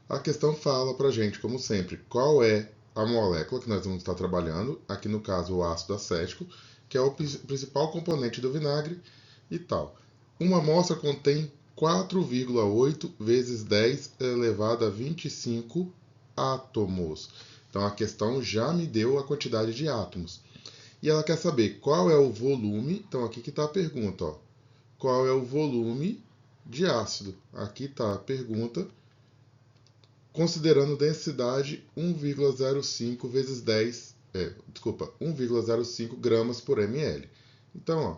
A questão fala pra gente, como sempre, qual é a molécula que nós vamos estar trabalhando, aqui no caso o ácido acético, que é o principal componente do vinagre e tal. Uma amostra contém 4,8 vezes 10 elevado a 25 átomos. Então a questão já me deu a quantidade de átomos. E ela quer saber qual é o volume, então aqui que está a pergunta, ó. Qual é o volume de ácido? Aqui está a pergunta, considerando densidade 1,05 vezes 10, 1,05 gramas por ml. Então, ó,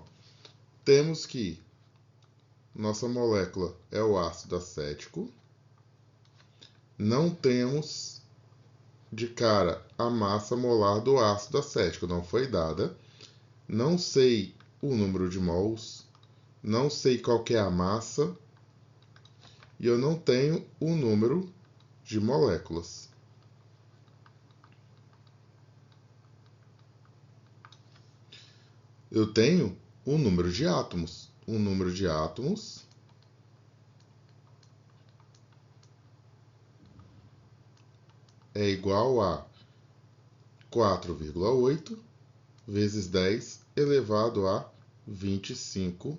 temos que nossa molécula é o ácido acético, não temos de cara a massa molar do ácido acético, não foi dada, não sei o número de mols, não sei qual que é a massa e eu não tenho o número de moléculas. eu tenho o número de átomos. O número de átomos é igual a 4,8 vezes 10 elevado a 25.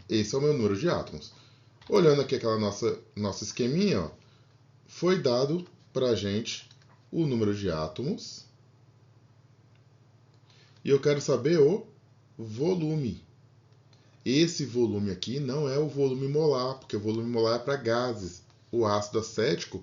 Esse é o meu número de átomos. Olhando aqui aquela nossa esqueminha, ó, foi dado para a gente o número de átomos. E eu quero saber o volume. Esse volume aqui não é o volume molar, porque o volume molar é para gases. O ácido acético,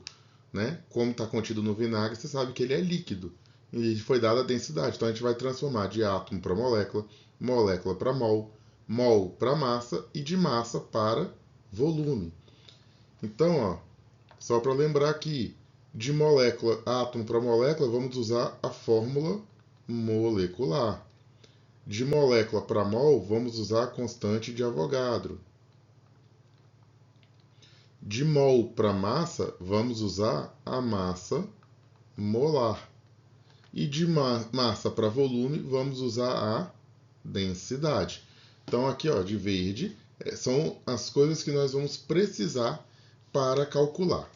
né, como está contido no vinagre, você sabe que ele é líquido. E foi dada a densidade. Então a gente vai transformar de átomo para molécula, molécula para mol, mol para massa e de massa para volume. Então, ó, só para lembrar aqui, de molécula, átomo para molécula, vamos usar a fórmula molecular. De molécula para mol, vamos usar a constante de Avogadro. De mol para massa, vamos usar a massa molar. E de massa para volume, vamos usar a densidade. Então, aqui, ó, de verde, são as coisas que nós vamos precisar para calcular.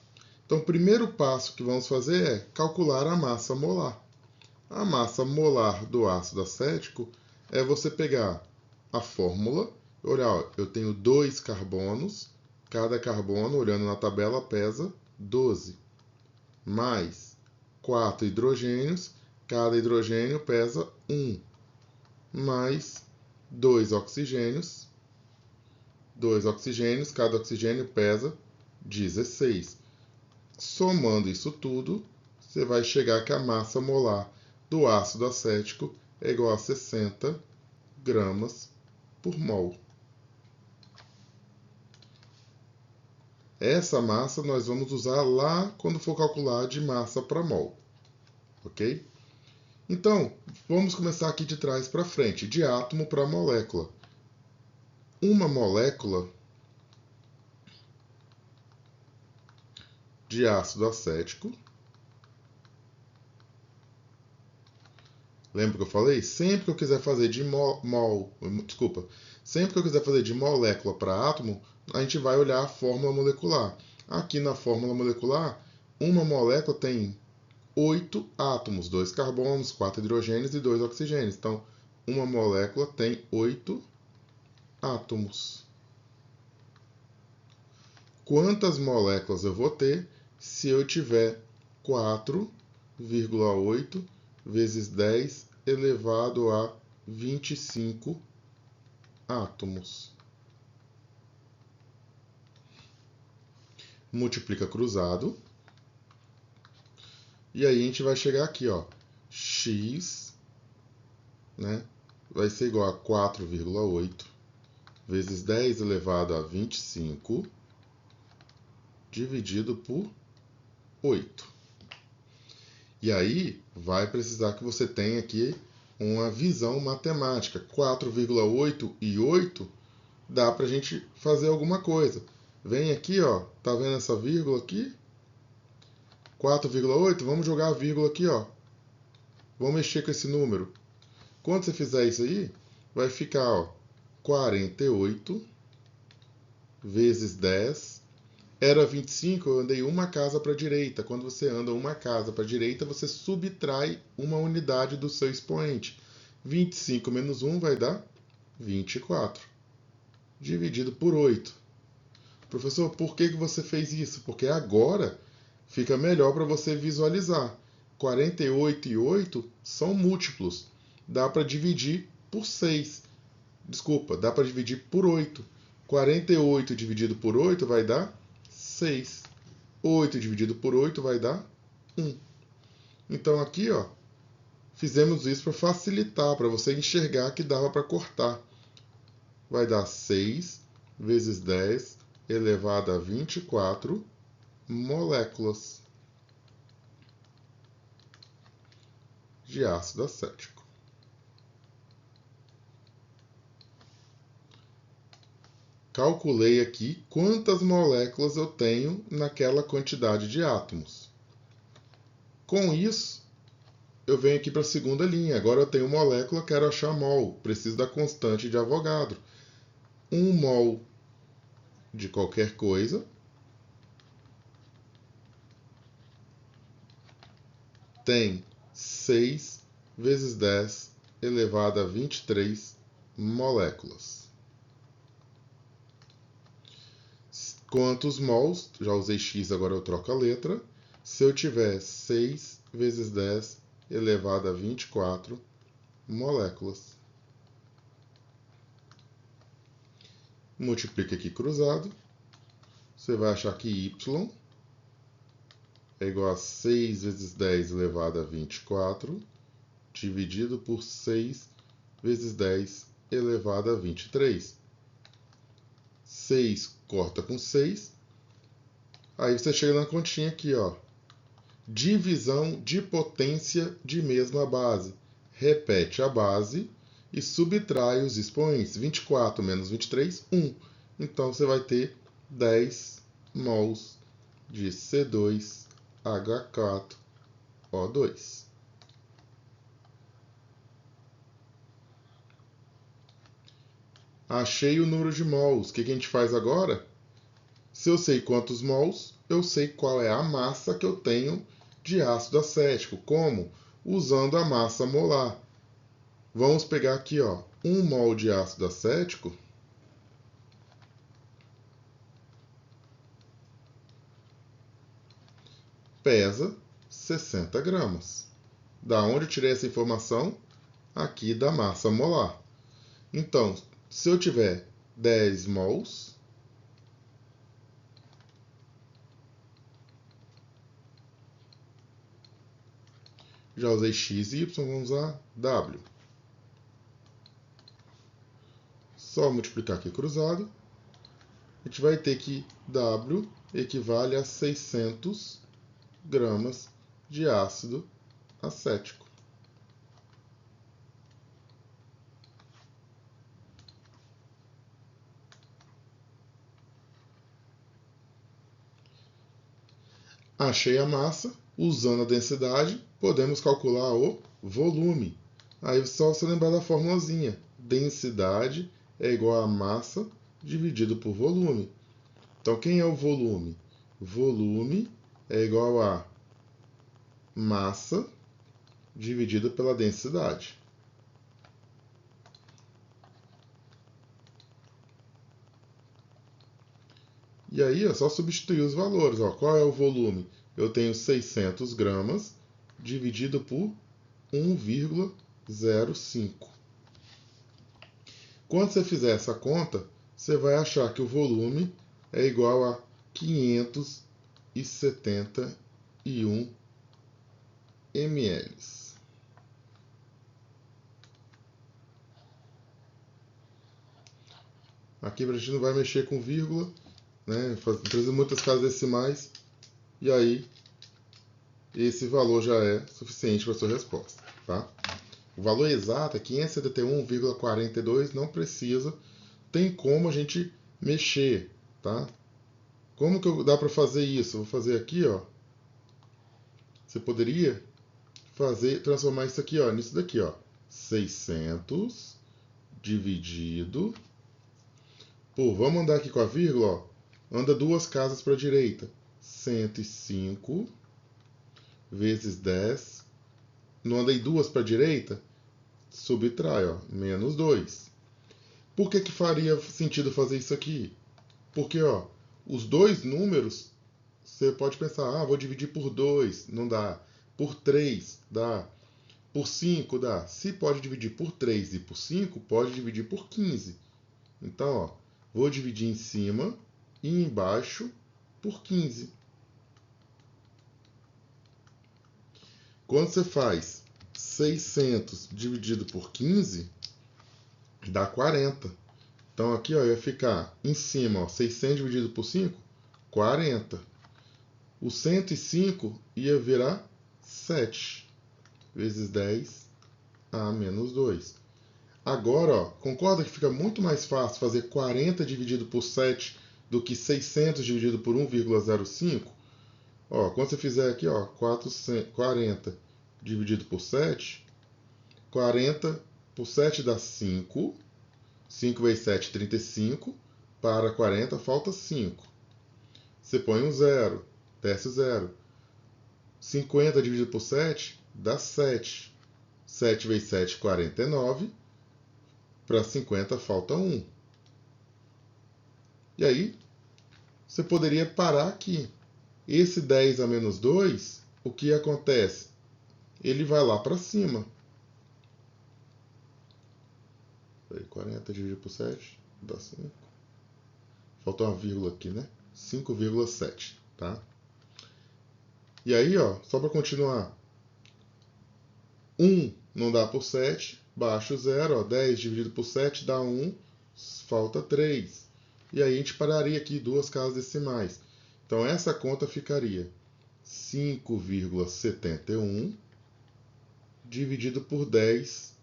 Então, o primeiro passo que vamos fazer é calcular a massa molar. A massa molar do ácido acético é você pegar a fórmula, olhar, ó, eu tenho 2 carbonos, cada carbono, olhando na tabela, pesa 12, mais 4 hidrogênios, cada hidrogênio pesa 1, mais 2 oxigênios, cada oxigênio pesa 16. Somando isso tudo, você vai chegar que a massa molar do ácido acético é igual a 60 gramas por mol. Essa massa nós vamos usar lá quando for calcular de massa para mol, ok? Então, vamos começar aqui de trás para frente, de átomo para molécula. Uma molécula de ácido acético. Lembra que eu falei? Sempre que eu quiser fazer de sempre que eu quiser fazer de molécula para átomo, a gente vai olhar a fórmula molecular. Aqui na fórmula molecular, uma molécula tem 8 átomos, 2 carbonos, 4 hidrogênios e 2 oxigênios. Então, uma molécula tem 8 átomos. Quantas moléculas eu vou ter se eu tiver 4,8 vezes 10 elevado a 25 átomos? Multiplica cruzado. E aí a gente vai chegar aqui, ó, x, né, vai ser igual a 4,8 vezes 10 elevado a 25 dividido por 8. E aí vai precisar que você tenha aqui uma visão matemática. 4,8 e 8 dá para a gente fazer alguma coisa. Vem aqui, ó, tá vendo essa vírgula aqui? 4,8, vamos jogar a vírgula aqui, ó. Vamos mexer com esse número. Quando você fizer isso aí, vai ficar, ó, 48 vezes 10. Era 25, eu andei uma casa para a direita. Quando você anda uma casa para a direita, você subtrai uma unidade do seu expoente. 25 menos 1 vai dar 24, dividido por 8. Professor, por que você fez isso? Porque agora fica melhor para você visualizar. 48 e 8 são múltiplos. Dá para dividir por 6. Desculpa, dá para dividir por 8. 48 dividido por 8 vai dar 6. 8 dividido por 8 vai dar 1. Então aqui, ó, fizemos isso para facilitar, para você enxergar que dava para cortar. Vai dar 6 vezes 10 elevado a 24 moléculas de ácido acético. Calculei aqui quantas moléculas eu tenho naquela quantidade de átomos. Com isso, eu venho aqui para a segunda linha. Agora eu tenho molécula, quero achar mol. Preciso da constante de Avogadro. 1 mol de qualquer coisa tem 6 vezes 10 elevado a 23 moléculas. Quantos mols? Já usei x, agora eu troco a letra. Se eu tiver 6 vezes 10 elevado a 24 moléculas. Multiplica aqui cruzado. Você vai achar que y é igual a 6 vezes 10 elevado a 24, dividido por 6 vezes 10 elevado a 23. 6 corta com 6. Aí você chega na continha aqui, ó. Divisão de potência de mesma base. Repete a base e subtrai os expoentes. 24 menos 23, 1. Então você vai ter 10 mols de C2H4O2. Achei o número de mols. O que a gente faz agora? Se eu sei quantos mols, eu sei qual é a massa que eu tenho de ácido acético. Como? Usando a massa molar. Vamos pegar aqui, ó, 1 mol de ácido acético pesa 60 gramas. Da onde eu tirei essa informação? Aqui da massa molar. Então, se eu tiver 10 mols, já usei x e y, vamos usar w. Só multiplicar aqui cruzado. A gente vai ter que W equivale a 600 gramas de ácido acético. Achei a massa. Usando a densidade, podemos calcular o volume. Aí só você lembrar da formulazinha. Densidade é igual a massa dividido por volume. Então, quem é o volume? Volume é igual a massa dividido pela densidade. E aí é só substituir os valores. Ó. Qual é o volume? Eu tenho 600 gramas dividido por 1,05. Quando você fizer essa conta, você vai achar que o volume é igual a 571 ml. Aqui a gente não vai mexer com vírgula, né? Precisa muitas casas decimais, e aí esse valor já é suficiente para a sua resposta. Tá? O valor exato é 571,42, não precisa, tem como a gente mexer. Tá? Como que dá para fazer isso? Eu vou fazer aqui, ó. Você poderia transformar isso aqui, ó, nisso daqui, ó. 600 dividido por, vamos andar aqui com a vírgula, ó. Anda 2 casas para a direita. 105 vezes 10. Não andei 2 para a direita? Subtrai, ó, menos 2. Por que faria sentido fazer isso aqui? Porque, ó, os dois números, você pode pensar, vou dividir por 2, não dá. Por 3, dá. Por 5, dá. Se pode dividir por 3 e por 5, pode dividir por 15. Então, ó, vou dividir em cima e embaixo por 15. Quando você faz 600 dividido por 15, dá 40. Então, aqui, ó, ia ficar em cima, ó, 600 dividido por 5, 40. O 105 ia virar 7 vezes 10 a menos 2. Agora, ó, concorda que fica muito mais fácil fazer 40 dividido por 7 do que 600 dividido por 1,05? Ó, quando você fizer aqui, ó, 40 dividido por 7, 40 por 7 dá 5. 5 vezes 7, 35. Para 40, falta 5. Você põe um zero, desce o zero. 50 dividido por 7 dá 7. 7 vezes 7, 49. Para 50, falta 1. E aí, você poderia parar aqui. Esse 10 a menos 2, o que acontece? Ele vai lá para cima. 40 dividido por 7 dá 5. Faltou uma vírgula aqui, né? 5,7, tá? E aí, ó, só para continuar. 1 não dá por 7, baixa o 0, ó, 10 dividido por 7 dá 1, falta 3. E aí a gente pararia aqui duas casas decimais. Então essa conta ficaria 5,71 dividido por 10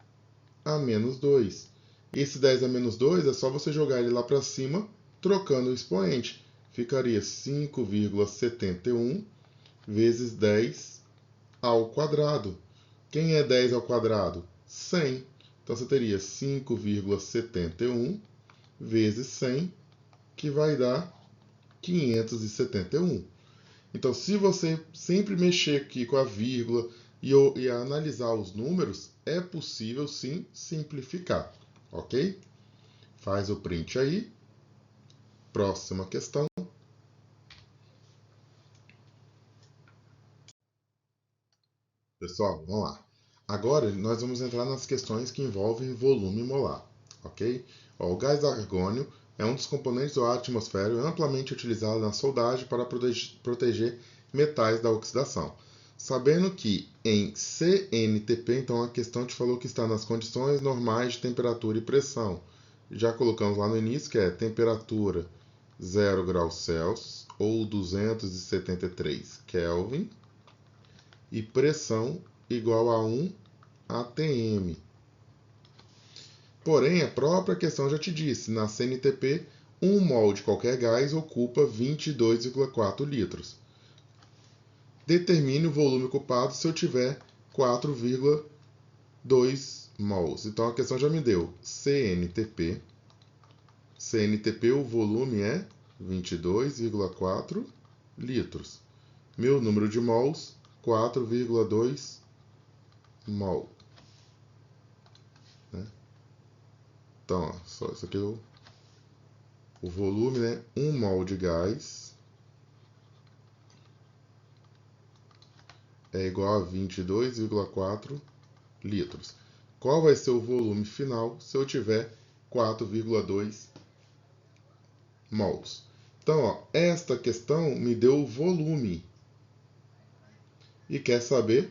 a menos 2. Esse 10 a menos 2 é só você jogar ele lá para cima, trocando o expoente. Ficaria 5,71 vezes 10 ao quadrado. Quem é 10 ao quadrado? 100. Então você teria 5,71 vezes 100, que vai dar 571. Então, se você sempre mexer aqui com a vírgula e analisar os números, é possível sim simplificar, ok? Faz o print aí. Próxima questão. Pessoal, vamos lá. Agora nós vamos entrar nas questões que envolvem volume molar, ok? Ó, o gás argônio é um dos componentes do ar atmosférico amplamente utilizado na soldagem para proteger metais da oxidação. Sabendo que em CNTP, então a questão te falou que está nas condições normais de temperatura e pressão. Já colocamos lá no início que é temperatura 0 graus Celsius ou 273 Kelvin e pressão igual a 1 atm. Porém, a própria questão já te disse, na CNTP, 1 mol de qualquer gás ocupa 22,4 litros. Determine o volume ocupado se eu tiver 4,2 mols. Então a questão já me deu CNTP. CNTP, o volume é 22,4 litros. Meu número de mols, 4,2 mol. Então, ó, só isso aqui é o volume, né? 1 mol de gás é igual a 22,4 litros. Qual vai ser o volume final se eu tiver 4,2 mols? Então, ó, esta questão me deu o volume. E quer saber?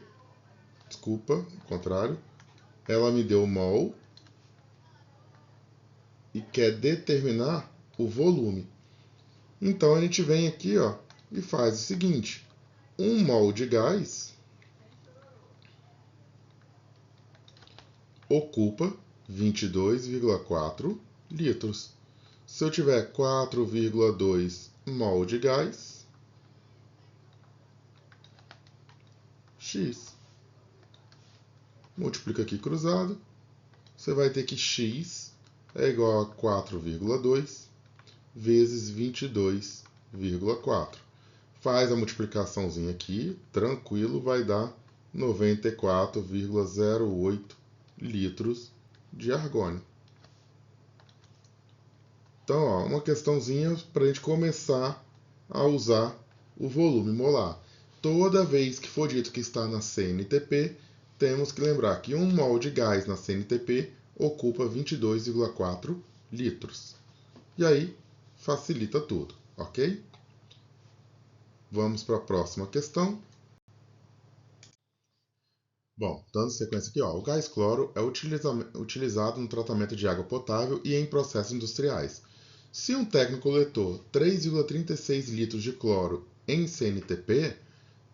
Desculpa, ao contrário. Ela me deu mol e quer determinar o volume. Então a gente vem aqui, ó, e faz o seguinte: 1 mol de gás ocupa 22,4 litros. Se eu tiver 4,2 mol de gás, X. Multiplica aqui cruzado, você vai ter que X é igual a 4,2 vezes 22,4. Faz a multiplicaçãozinha aqui, tranquilo, vai dar 94,08 litros de argônio. Então, ó, uma questãozinha para a gente começar a usar o volume molar. Toda vez que for dito que está na CNTP, temos que lembrar que 1 mol de gás na CNTP ocupa 22,4 litros. E aí, facilita tudo, ok? Vamos para a próxima questão. Bom, dando sequência aqui, ó, o gás cloro é utilizado no tratamento de água potável e em processos industriais. Se um técnico coletou 3,36 litros de cloro em CNTP,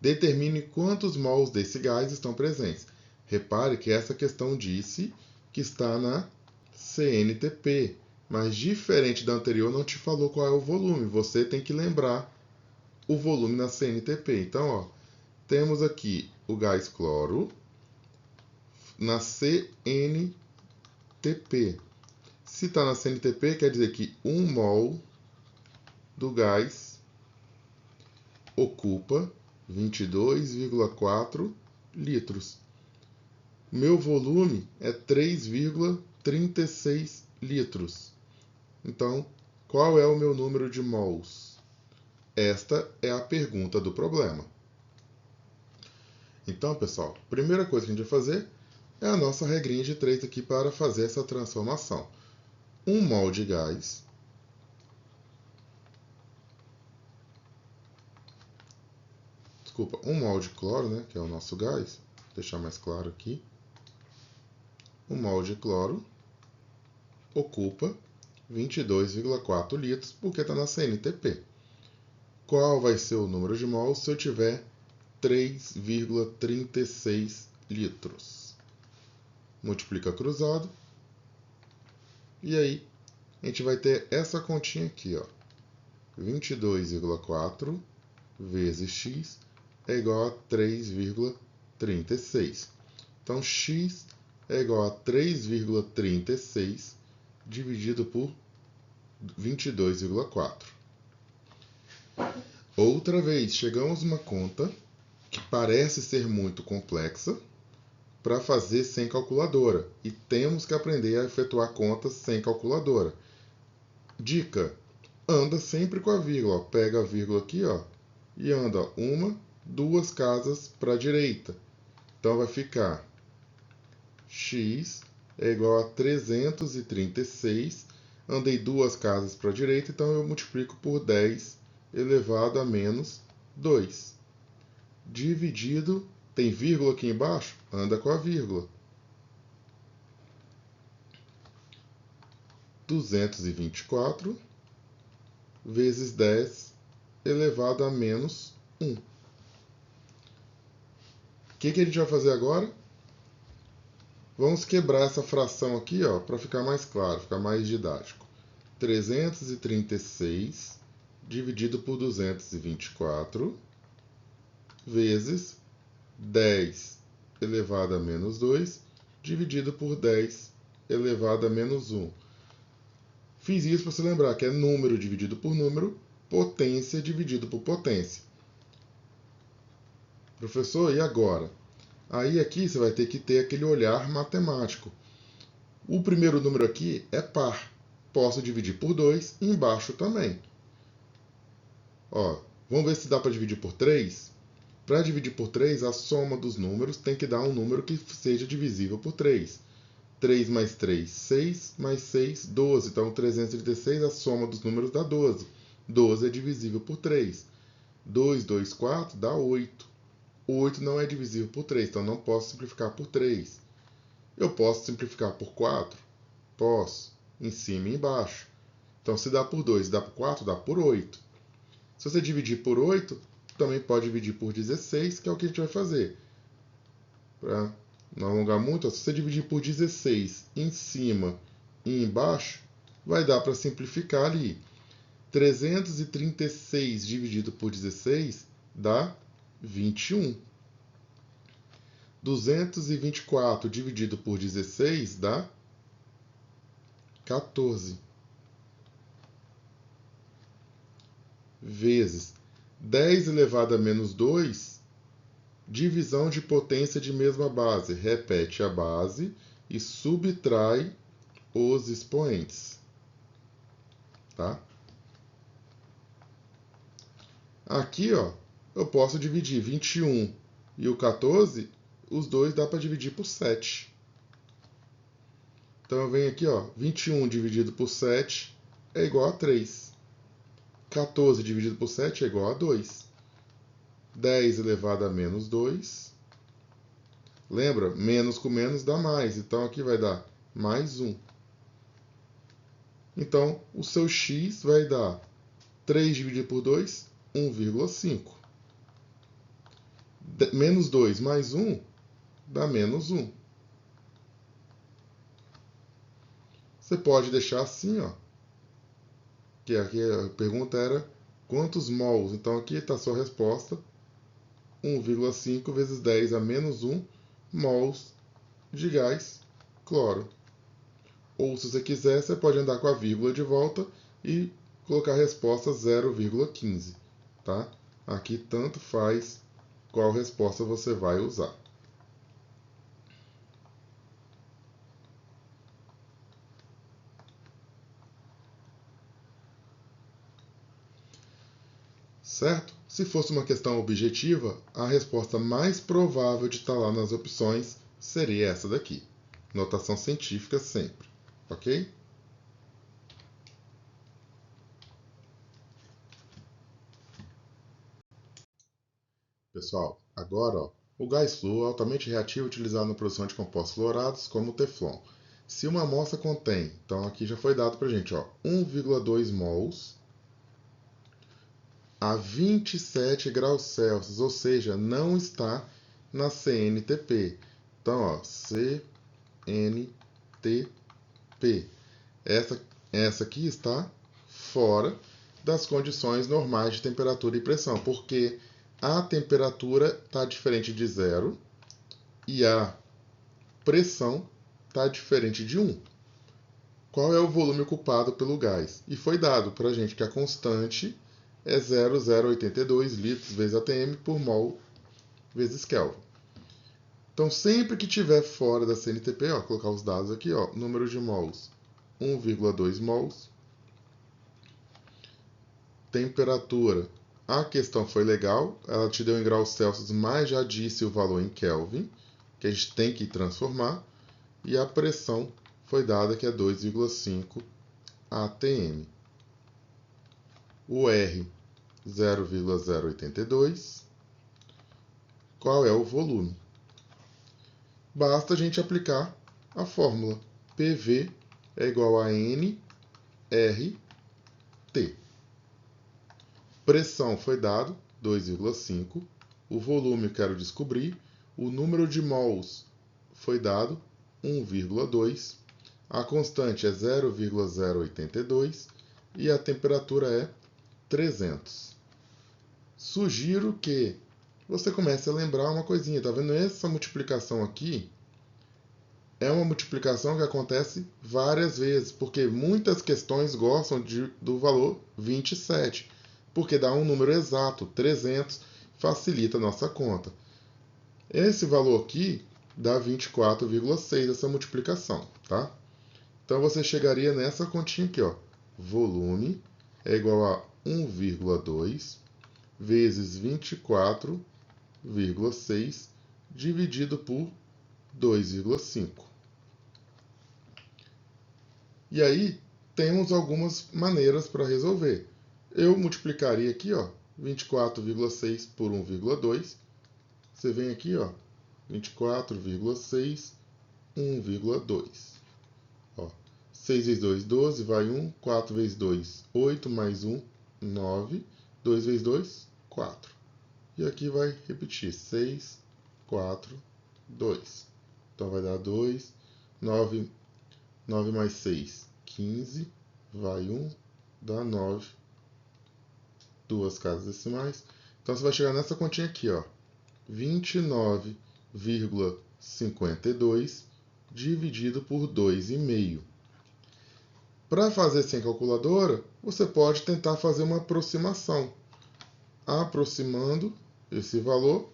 determine quantos mols desse gás estão presentes. Repare que essa questão disse que está na CNTP, mas diferente da anterior não te falou qual é o volume. Você tem que lembrar o volume na CNTP. Então, ó, temos aqui o gás cloro, na CNTP. Se está na CNTP, quer dizer que 1 mol do gás ocupa 22,4 litros. Meu volume é 3,36 litros. Então, qual é o meu número de mols? Esta é a pergunta do problema. Então, pessoal, a primeira coisa que a gente vai fazer é a nossa regrinha de 3 aqui para fazer essa transformação. 1 mol de gás desculpa, 1 mol de cloro, né, que é o nosso gás, vou deixar mais claro aqui. 1 mol de cloro ocupa 22,4 litros, porque está na CNTP. Qual vai ser o número de mols se eu tiver 3,36 litros? Multiplica cruzado. E aí, a gente vai ter essa continha aqui, ó. 22,4 vezes x é igual a 3,36. Então, x é igual a 3,36 dividido por 22,4. Outra vez, chegamos a uma conta que parece ser muito complexa para fazer sem calculadora. E temos que aprender a efetuar contas sem calculadora. Dica: anda sempre com a vírgula. Pega a vírgula aqui, ó, e anda 1, 2 casas para a direita. Então vai ficar x é igual a 336. Andei 2 casas para a direita, então eu multiplico por 10 elevado a menos 2. Dividido, tem vírgula aqui embaixo? Anda com a vírgula. 224 vezes 10 elevado a menos 1. O que a gente vai fazer agora? Vamos quebrar essa fração aqui, para ficar mais claro, ficar mais didático. 336 dividido por 224 vezes 10 elevado a menos 2 dividido por 10 elevado a menos 1. Fiz isso para você lembrar que é número dividido por número, potência dividido por potência. Professor, e agora? Aí aqui você vai ter que ter aquele olhar matemático. O primeiro número aqui é par. Posso dividir por 2 e embaixo também. Vamos ver se dá para dividir por 3? Para dividir por 3, a soma dos números tem que dar um número que seja divisível por 3. 3 mais 3, 6 mais 6, 12. Então, 336, a soma dos números dá 12. 12 é divisível por 3. 2, 2, 4 dá 8. 8 não é divisível por 3, então não posso simplificar por 3. Eu posso simplificar por 4? Posso, em cima e embaixo. Então, se dá por 2 e dá por 4, dá por 8. Se você dividir por 8, também pode dividir por 16, que é o que a gente vai fazer. Para não alongar muito, se você dividir por 16 em cima e embaixo, vai dar para simplificar ali. 336 dividido por 16 dá 21. 224 dividido por 16 dá 14. Vezes 10 elevado a menos 2, divisão de potência de mesma base. Repete a base e subtrai os expoentes. Tá? Aqui, eu posso dividir 21 e o 14, os dois dá para dividir por 7. Então eu venho aqui, 21 dividido por 7 é igual a 3. 14 dividido por 7 é igual a 2. 10 elevado a menos 2. Lembra? Menos com menos dá mais. Então, aqui vai dar mais 1. Então, o seu x vai dar 3 dividido por 2, 1,5. Menos 2 mais 1 dá menos 1. Você pode deixar assim, que aqui a pergunta era quantos mols. Então, aqui está a sua resposta. 1,5 vezes 10 a menos 1 mols de gás cloro. Ou, se você quiser, você pode andar com a vírgula de volta e colocar a resposta 0,15. Tá? Aqui tanto faz qual resposta você vai usar. Certo? Se fosse uma questão objetiva, a resposta mais provável de estar lá nas opções seria essa daqui. Notação científica sempre, ok? Pessoal, agora o gás flúor é altamente reativo utilizado na produção de compostos fluorados, como o Teflon. Se uma amostra contém, então aqui já foi dado para a gente, 1,2 mols a 27 graus Celsius, ou seja, não está na CNTP. Então, CNTP. Essa aqui está fora das condições normais de temperatura e pressão, porque a temperatura está diferente de 0 e a pressão está diferente de 1. Qual é o volume ocupado pelo gás? E foi dado para a gente que a constante é 0,082 litros vezes ATM por mol vezes Kelvin. Então, sempre que estiver fora da CNTP, colocar os dados aqui, número de mols, 1,2 mols. Temperatura. A questão foi legal, ela te deu em graus Celsius, mas já disse o valor em Kelvin, que a gente tem que transformar. E a pressão foi dada, que é 2,5 atm. O R, 0,082. Qual é o volume? Basta a gente aplicar a fórmula. PV é igual a NRT. Pressão foi dado, 2,5. O volume eu quero descobrir. O número de mols foi dado, 1,2. A constante é 0,082 e a temperatura é 300. Sugiro que você comece a lembrar uma coisinha. Tá vendo? Essa multiplicação aqui é uma multiplicação que acontece várias vezes, porque muitas questões gostam do valor 27, porque dá um número exato, 300, facilita a nossa conta. Esse valor aqui dá 24,6 essa multiplicação, tá? Então você chegaria nessa continha aqui, Volume é igual a 1,2 vezes 24,6 dividido por 2,5. E aí temos algumas maneiras para resolver. Eu multiplicaria aqui, 24,6 por 1,2. Você vem aqui, 24,6, 1,2. 6 vezes 2, 12, vai 1. 4 vezes 2, 8, mais 1, 9. 2 vezes 2, 4. E aqui vai repetir, 6, 4, 2. Então vai dar 2, 9 mais 6, 15, vai 1, dá 9, duas casas decimais. Então você vai chegar nessa continha aqui, 29,52 dividido por 2,5. Para fazer sem calculadora, você pode tentar fazer uma aproximação. Aproximando esse valor,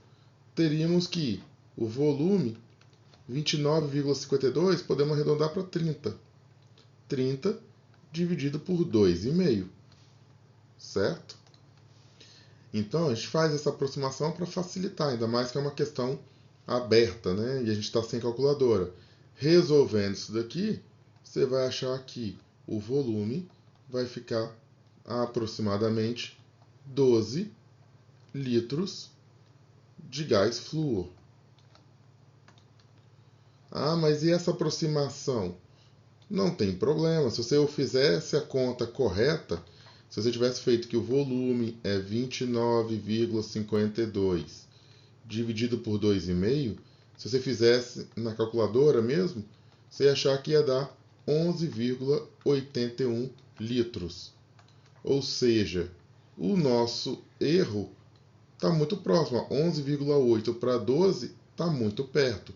teríamos que o volume 29,52 podemos arredondar para 30. 30 dividido por 2,5. Certo? Então, a gente faz essa aproximação para facilitar, ainda mais que é uma questão aberta, né? E a gente está sem calculadora. Resolvendo isso daqui, você vai achar que o volume vai ficar aproximadamente 12 litros de gás flúor. Ah, mas e essa aproximação? Não tem problema. Se você fizesse a conta correta, se você tivesse feito que o volume é 29,52 dividido por 2,5, se você fizesse na calculadora mesmo, você ia achar que ia dar 11,81 litros. Ou seja, o nosso erro está muito próximo. 11,8 para 12 está muito perto.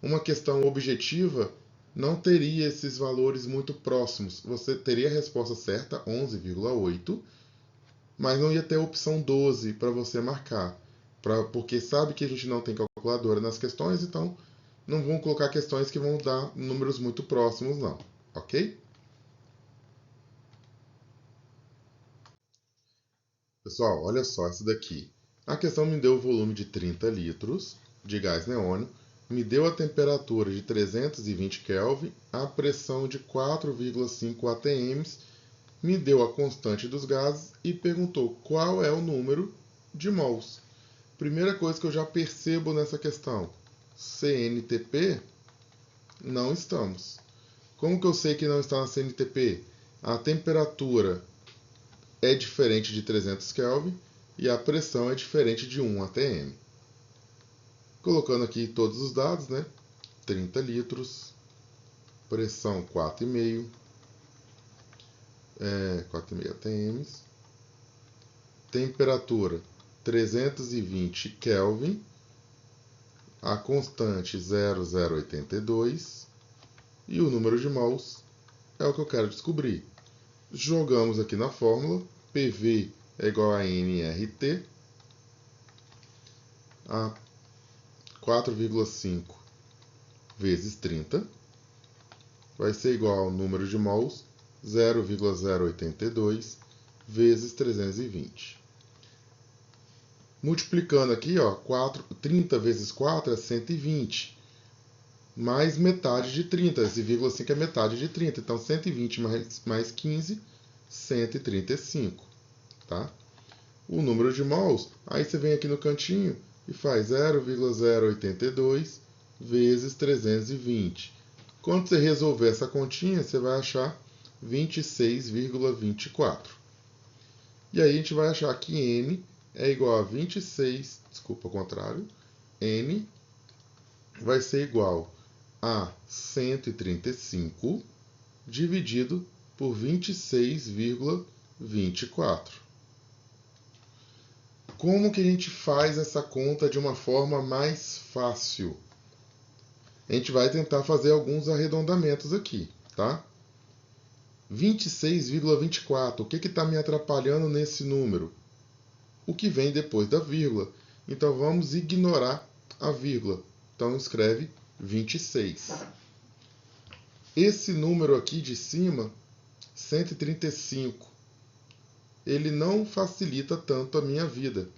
uma questão objetiva não teria esses valores muito próximos. Você teria a resposta certa, 11,8, mas não ia ter a opção 12 para você marcar. Porque sabe que a gente não tem calculadora nas questões, então não vão colocar questões que vão dar números muito próximos, não. Ok? Pessoal, olha só essa daqui. A questão me deu o volume de 30 litros de gás neônio, me deu a temperatura de 320 Kelvin, a pressão de 4,5 atm, me deu a constante dos gases e perguntou qual é o número de mols. Primeira coisa que eu já percebo nessa questão, CNTP, não estamos. Como que eu sei que não está na CNTP? A temperatura é diferente de 300 Kelvin e a pressão é diferente de 1 atm. Colocando aqui todos os dados, né? 30 litros, pressão 4,5 atm, temperatura 320 Kelvin, a constante 0,082 e o número de mols é o que eu quero descobrir. Jogamos aqui na fórmula, PV é igual a nRT, a 4,5 vezes 30 vai ser igual ao número de mols, 0,082 vezes 320. Multiplicando aqui, ó, 30 vezes 4 é 120, mais metade de 30. Esse vírgula 5 é metade de 30. Então, 120 mais 15, 135. Tá? O número de mols, aí você vem aqui no cantinho e faz 0,082 vezes 320. Quando você resolver essa continha, você vai achar 26,24. E aí a gente vai achar que N é igual a 26, desculpa, ao contrário, N vai ser igual a 135 dividido por 26,24. Como que a gente faz essa conta de uma forma mais fácil? A gente vai tentar fazer alguns arredondamentos aqui, tá? 26,24. O que está me atrapalhando nesse número? O que vem depois da vírgula. Então vamos ignorar a vírgula. Então escreve 26. Esse número aqui de cima, 135, ele não facilita tanto a minha vida.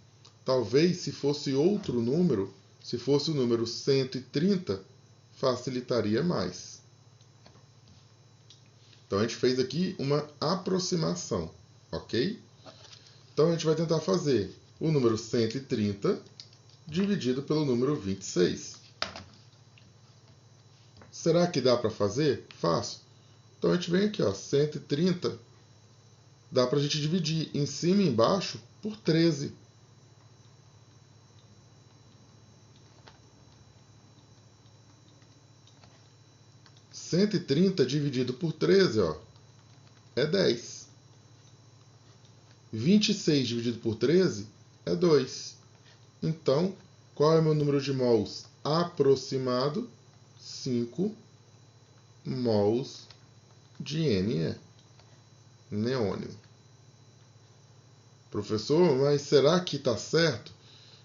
Talvez se fosse outro número, se fosse o número 130, facilitaria mais. Então a gente fez aqui uma aproximação, ok? Então a gente vai tentar fazer o número 130 dividido pelo número 26. Será que dá para fazer? Fácil. Então a gente vem aqui, ó, 130, dá para a gente dividir em cima e embaixo por 13. Cento e trinta dividido por 13, ó, é 10. 26 dividido por 13 é 2. Então, qual é o meu número de mols aproximado? 5 mols de Ne, neônio. Professor, mas será que está certo?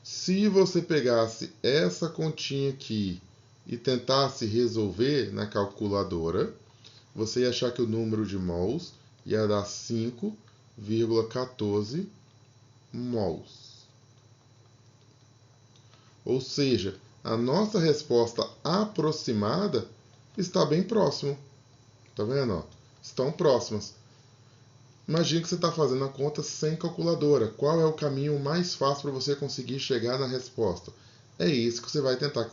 Se você pegasse essa continha aqui e tentasse resolver na calculadora, você ia achar que o número de mols ia dar 5,14 mols. Ou seja, a nossa resposta aproximada está bem próximo. Tá vendo? Ó? Estão próximas. Imagine que você está fazendo a conta sem calculadora. Qual é o caminho mais fácil para você conseguir chegar na resposta? É isso que você vai tentar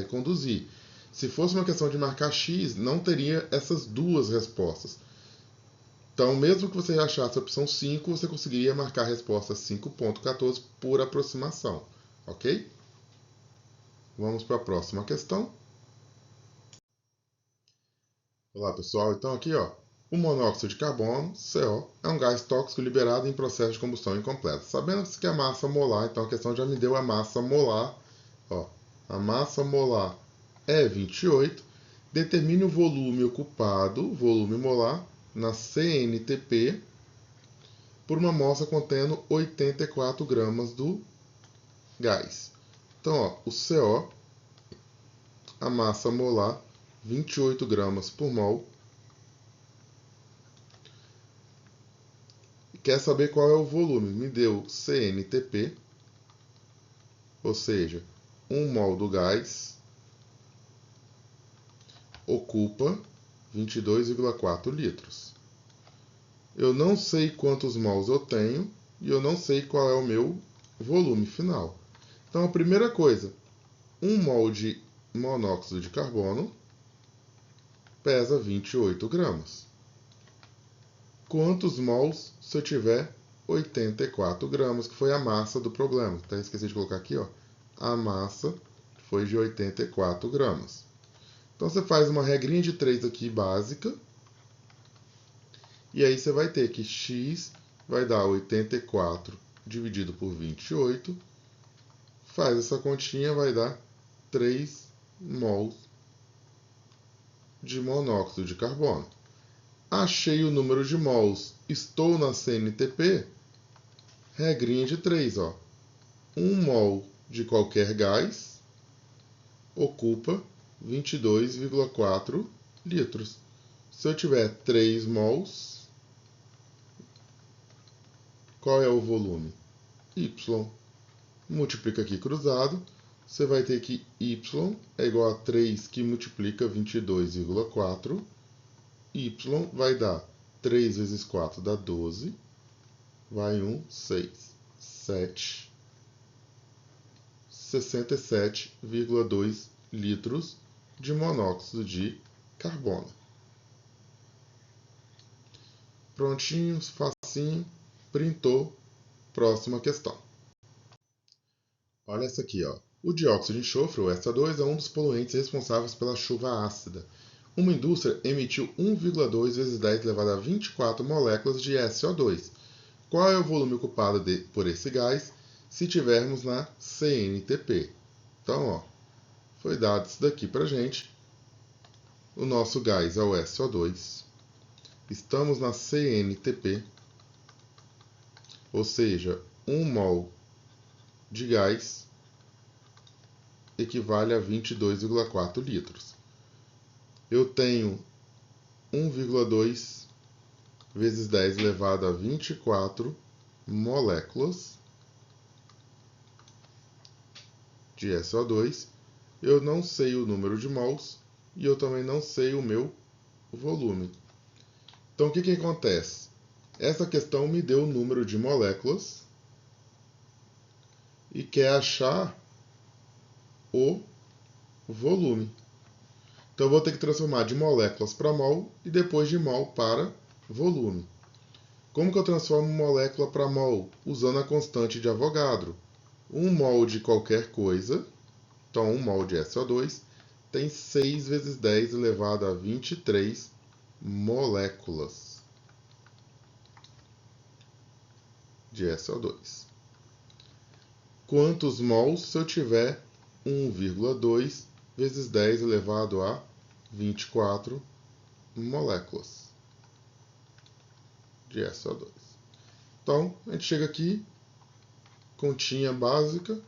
conduzir. Se fosse uma questão de marcar x, não teria essas duas respostas. Então, mesmo que você achasse a opção 5, você conseguiria marcar a resposta 5,14 por aproximação. Ok? Vamos para a próxima questão. Olá, pessoal. Então, aqui, ó, o monóxido de carbono, CO, é um gás tóxico liberado em processo de combustão incompleta. Sabendo que a massa molar, então a questão já me deu a massa molar. Ó, a massa molar é 28. Determine o volume ocupado, volume molar, na CNTP, por uma amostra contendo 84 gramas do gás. Então, ó, o CO, a massa molar, 28 gramas por mol. Quer saber qual é o volume? Me deu CNTP, ou seja, 1 mol do gás ocupa 22,4 litros. Eu não sei quantos mols eu tenho e eu não sei qual é o meu volume final. Então, a primeira coisa, 1 mol de monóxido de carbono pesa 28 gramas. Quantos mols se eu tiver 84 gramas, que foi a massa do problema? Até esqueci de colocar aqui, ó. A massa foi de 84 gramas. Então, você faz uma regrinha de 3 aqui, básica. E aí, você vai ter que x vai dar 84 dividido por 28. Faz essa continha, vai dar 3 mols de monóxido de carbono. Achei o número de mols, estou na CNTP, regrinha de 3, ó. 1 mol de qualquer gás ocupa 22,4 litros. Se eu tiver 3 mols, qual é o volume? Y. Multiplica aqui cruzado, você vai ter que Y é igual a 3 que multiplica 22,4. Y vai dar 3 vezes 4 dá 12. Vai 1, 6, 7. 67,2 litros de monóxido de carbono. Prontinho, facinho, printou. Próxima questão. Olha essa aqui, ó. O dióxido de enxofre, o SO2, é um dos poluentes responsáveis pela chuva ácida. Uma indústria emitiu 1,2 vezes 10 elevado a 24 moléculas de SO2. Qual é o volume ocupado por esse gás se tivermos na CNTP? Então, ó, foi dado isso daqui para a gente. O nosso gás é o SO2. Estamos na CNTP, ou seja, 1 mol de gás equivale a 22,4 litros. Eu tenho 1,2 vezes 10 elevado a 24 moléculas de SO2. Eu não sei o número de mols e eu também não sei o meu volume. Então, o que acontece? Essa questão me deu o número de moléculas e quer achar o volume. Então, eu vou ter que transformar de moléculas para mol e depois de mol para volume. Como que eu transformo molécula para mol? Usando a constante de Avogadro. 1 mol de qualquer coisa, então 1 mol de SO2, tem 6 vezes 10 elevado a 23 moléculas de SO2. Quantos mols se eu tiver 1,2 vezes 10 elevado a 24 moléculas de SO2. Então, a gente chega aqui, continha básica,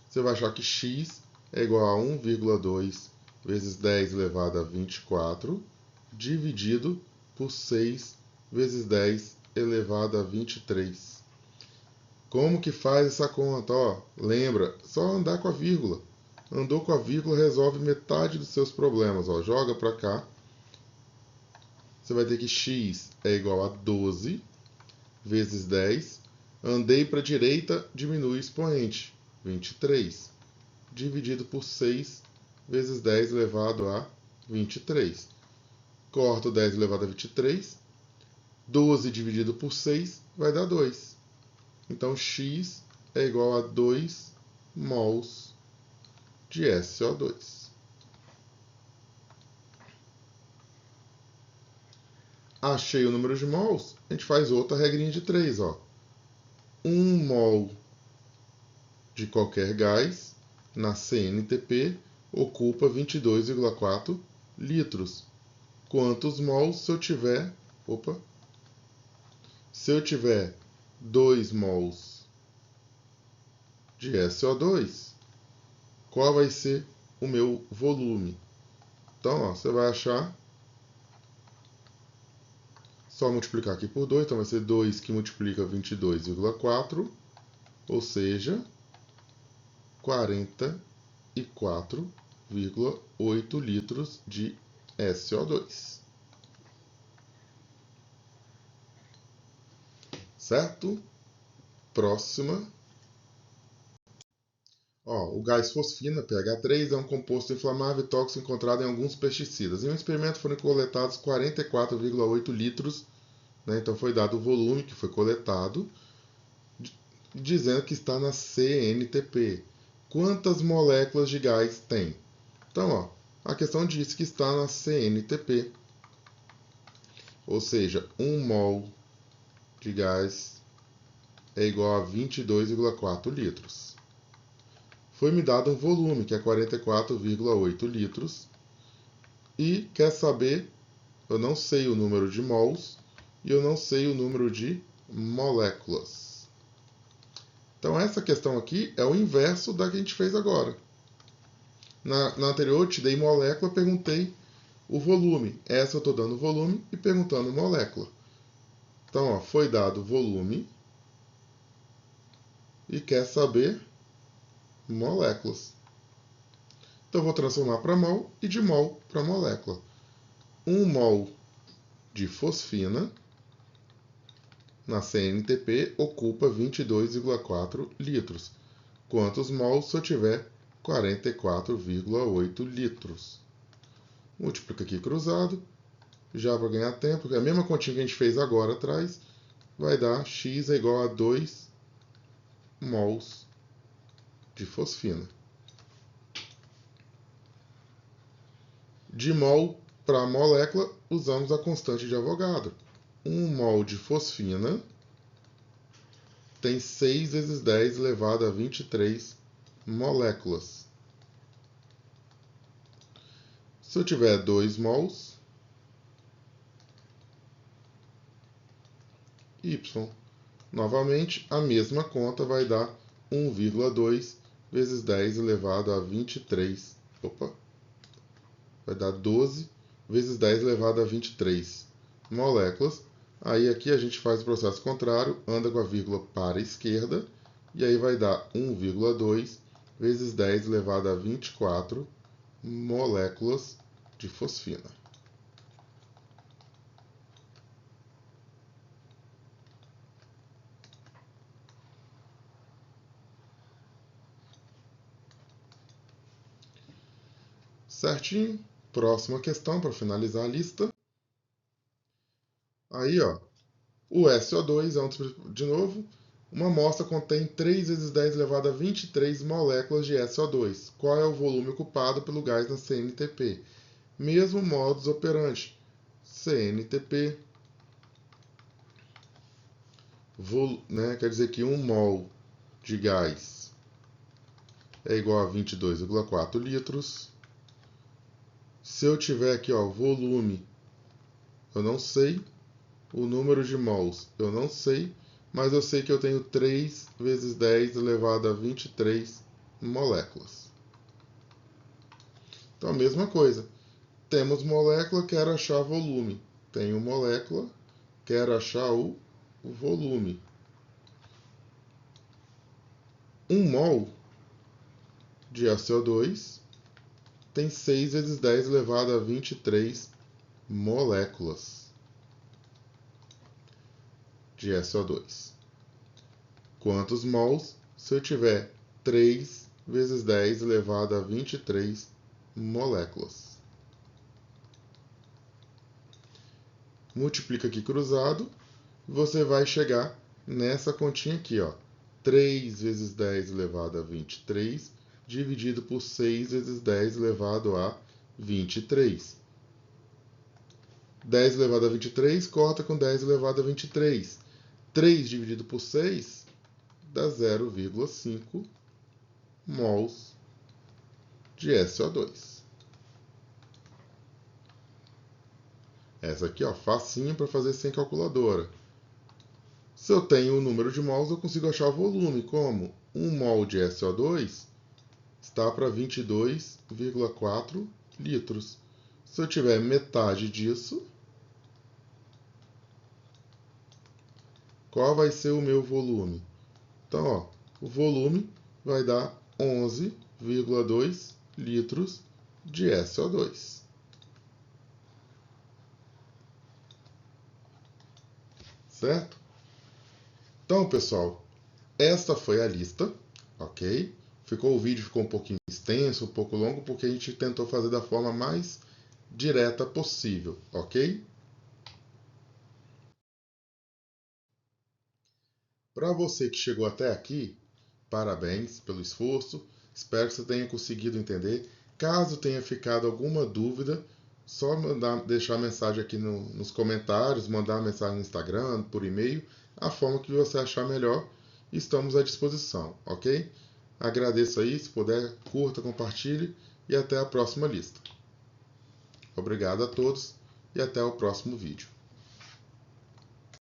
você vai achar que x é igual a 1,2 vezes 10 elevado a 24, dividido por 6 vezes 10 elevado a 23. Como que faz essa conta? Ó, lembra, só andar com a vírgula. Andou com a vírgula, resolve metade dos seus problemas. Ó, joga para cá. Você vai ter que x é igual a 12 vezes 10. Andei para a direita, diminui o expoente. 23. Dividido por 6 vezes 10 elevado a 23. Corto 10 elevado a 23. 12 dividido por 6 vai dar 2. Então, x é igual a 2 mols de SO2. Achei o número de mols, a gente faz outra regrinha de 3. Ó. 1 mol de qualquer gás na CNTP ocupa 22,4 litros. Quantos mols se eu tiver... Se eu tiver 2 mols de SO2, qual vai ser o meu volume? Então, ó, você vai achar... Só multiplicar aqui por 2, então vai ser 2 que multiplica 22,4, ou seja, 44,8 litros de SO2. Certo? Próxima. Ó, o gás fosfina, pH3, é um composto inflamável e tóxico encontrado em alguns pesticidas. Em um experimento foram coletados 44,8 litros, né? Então foi dado o volume que foi coletado, dizendo que está na CNTP. Quantas moléculas de gás tem? Então, ó, a questão diz que está na CNTP, ou seja, 1 mol de gás é igual a 22,4 litros. Foi-me dado um volume, que é 44,8 litros, e quer saber, eu não sei o número de mols e eu não sei o número de moléculas. Então essa questão aqui é o inverso da que a gente fez agora. Na anterior eu te dei molécula, perguntei o volume. Essa eu estou dando volume e perguntando molécula. Então, ó, foi dado volume e quer saber moléculas. Então, eu vou transformar para mol e de mol para molécula. 1 mol de fosfina na CNTP ocupa 22,4 litros. Quantos mols se eu tiver 44,8 litros? Multiplica aqui cruzado, já para ganhar tempo, a mesma continha que a gente fez agora atrás, vai dar x é igual a 2 mols de fosfina. De mol para molécula, usamos a constante de Avogadro. 1 mol de fosfina tem 6 vezes 10 elevado a 23 moléculas. Se eu tiver 2 mols, Y. Novamente, a mesma conta vai dar 1,2 vezes 10 elevado a 23. Vai dar 12 vezes 10 elevado a 23 moléculas. Aí aqui a gente faz o processo contrário, anda com a vírgula para a esquerda, e aí vai dar 1,2 vezes 10 elevado a 24 moléculas de fosfina. Certinho? Próxima questão para finalizar a lista. Aí, ó, o SO2 é de novo, uma amostra contém 3 vezes 10 elevado a 23 moléculas de SO2. Qual é o volume ocupado pelo gás na CNTP? Mesmo modus operandi. CNTP, quer dizer que 1 mol de gás é igual a 22,4 litros. Se eu tiver aqui, ó, volume, eu não sei. O número de mols eu não sei, mas eu sei que eu tenho 3 vezes 10 elevado a 23 moléculas. Então, a mesma coisa. Temos molécula, quero achar volume. Tenho molécula, quero achar o volume. 1 mol de ACO2 tem 6 vezes 10 elevado a 23 moléculas de SO2. Quantos mols se eu tiver 3 vezes 10 elevado a 23 moléculas? Multiplica aqui cruzado, você vai chegar nessa continha aqui, ó. 3 vezes 10 elevado a 23, dividido por 6 vezes 10 elevado a 23. 10 elevado a 23 corta com 10 elevado a 23. 3 dividido por 6 dá 0,5 mols de SO2. Essa aqui, ó, facinho para fazer sem calculadora. Se eu tenho o número de mols, eu consigo achar o volume, como 1 mol de SO2 está para 22,4 litros. Se eu tiver metade disso, qual vai ser o meu volume? Então, ó, o volume vai dar 11,2 litros de SO2. Certo? Então, pessoal, esta foi a lista, ok? O vídeo ficou um pouquinho extenso, um pouco longo, porque a gente tentou fazer da forma mais direta possível, ok? Para você que chegou até aqui, parabéns pelo esforço. Espero que você tenha conseguido entender. Caso tenha ficado alguma dúvida, só deixar mensagem aqui nos comentários, mandar mensagem no Instagram, por e-mail, a forma que você achar melhor. Estamos à disposição, ok? Agradeço aí, se puder, curta, compartilhe e até a próxima lista. Obrigado a todos e até o próximo vídeo.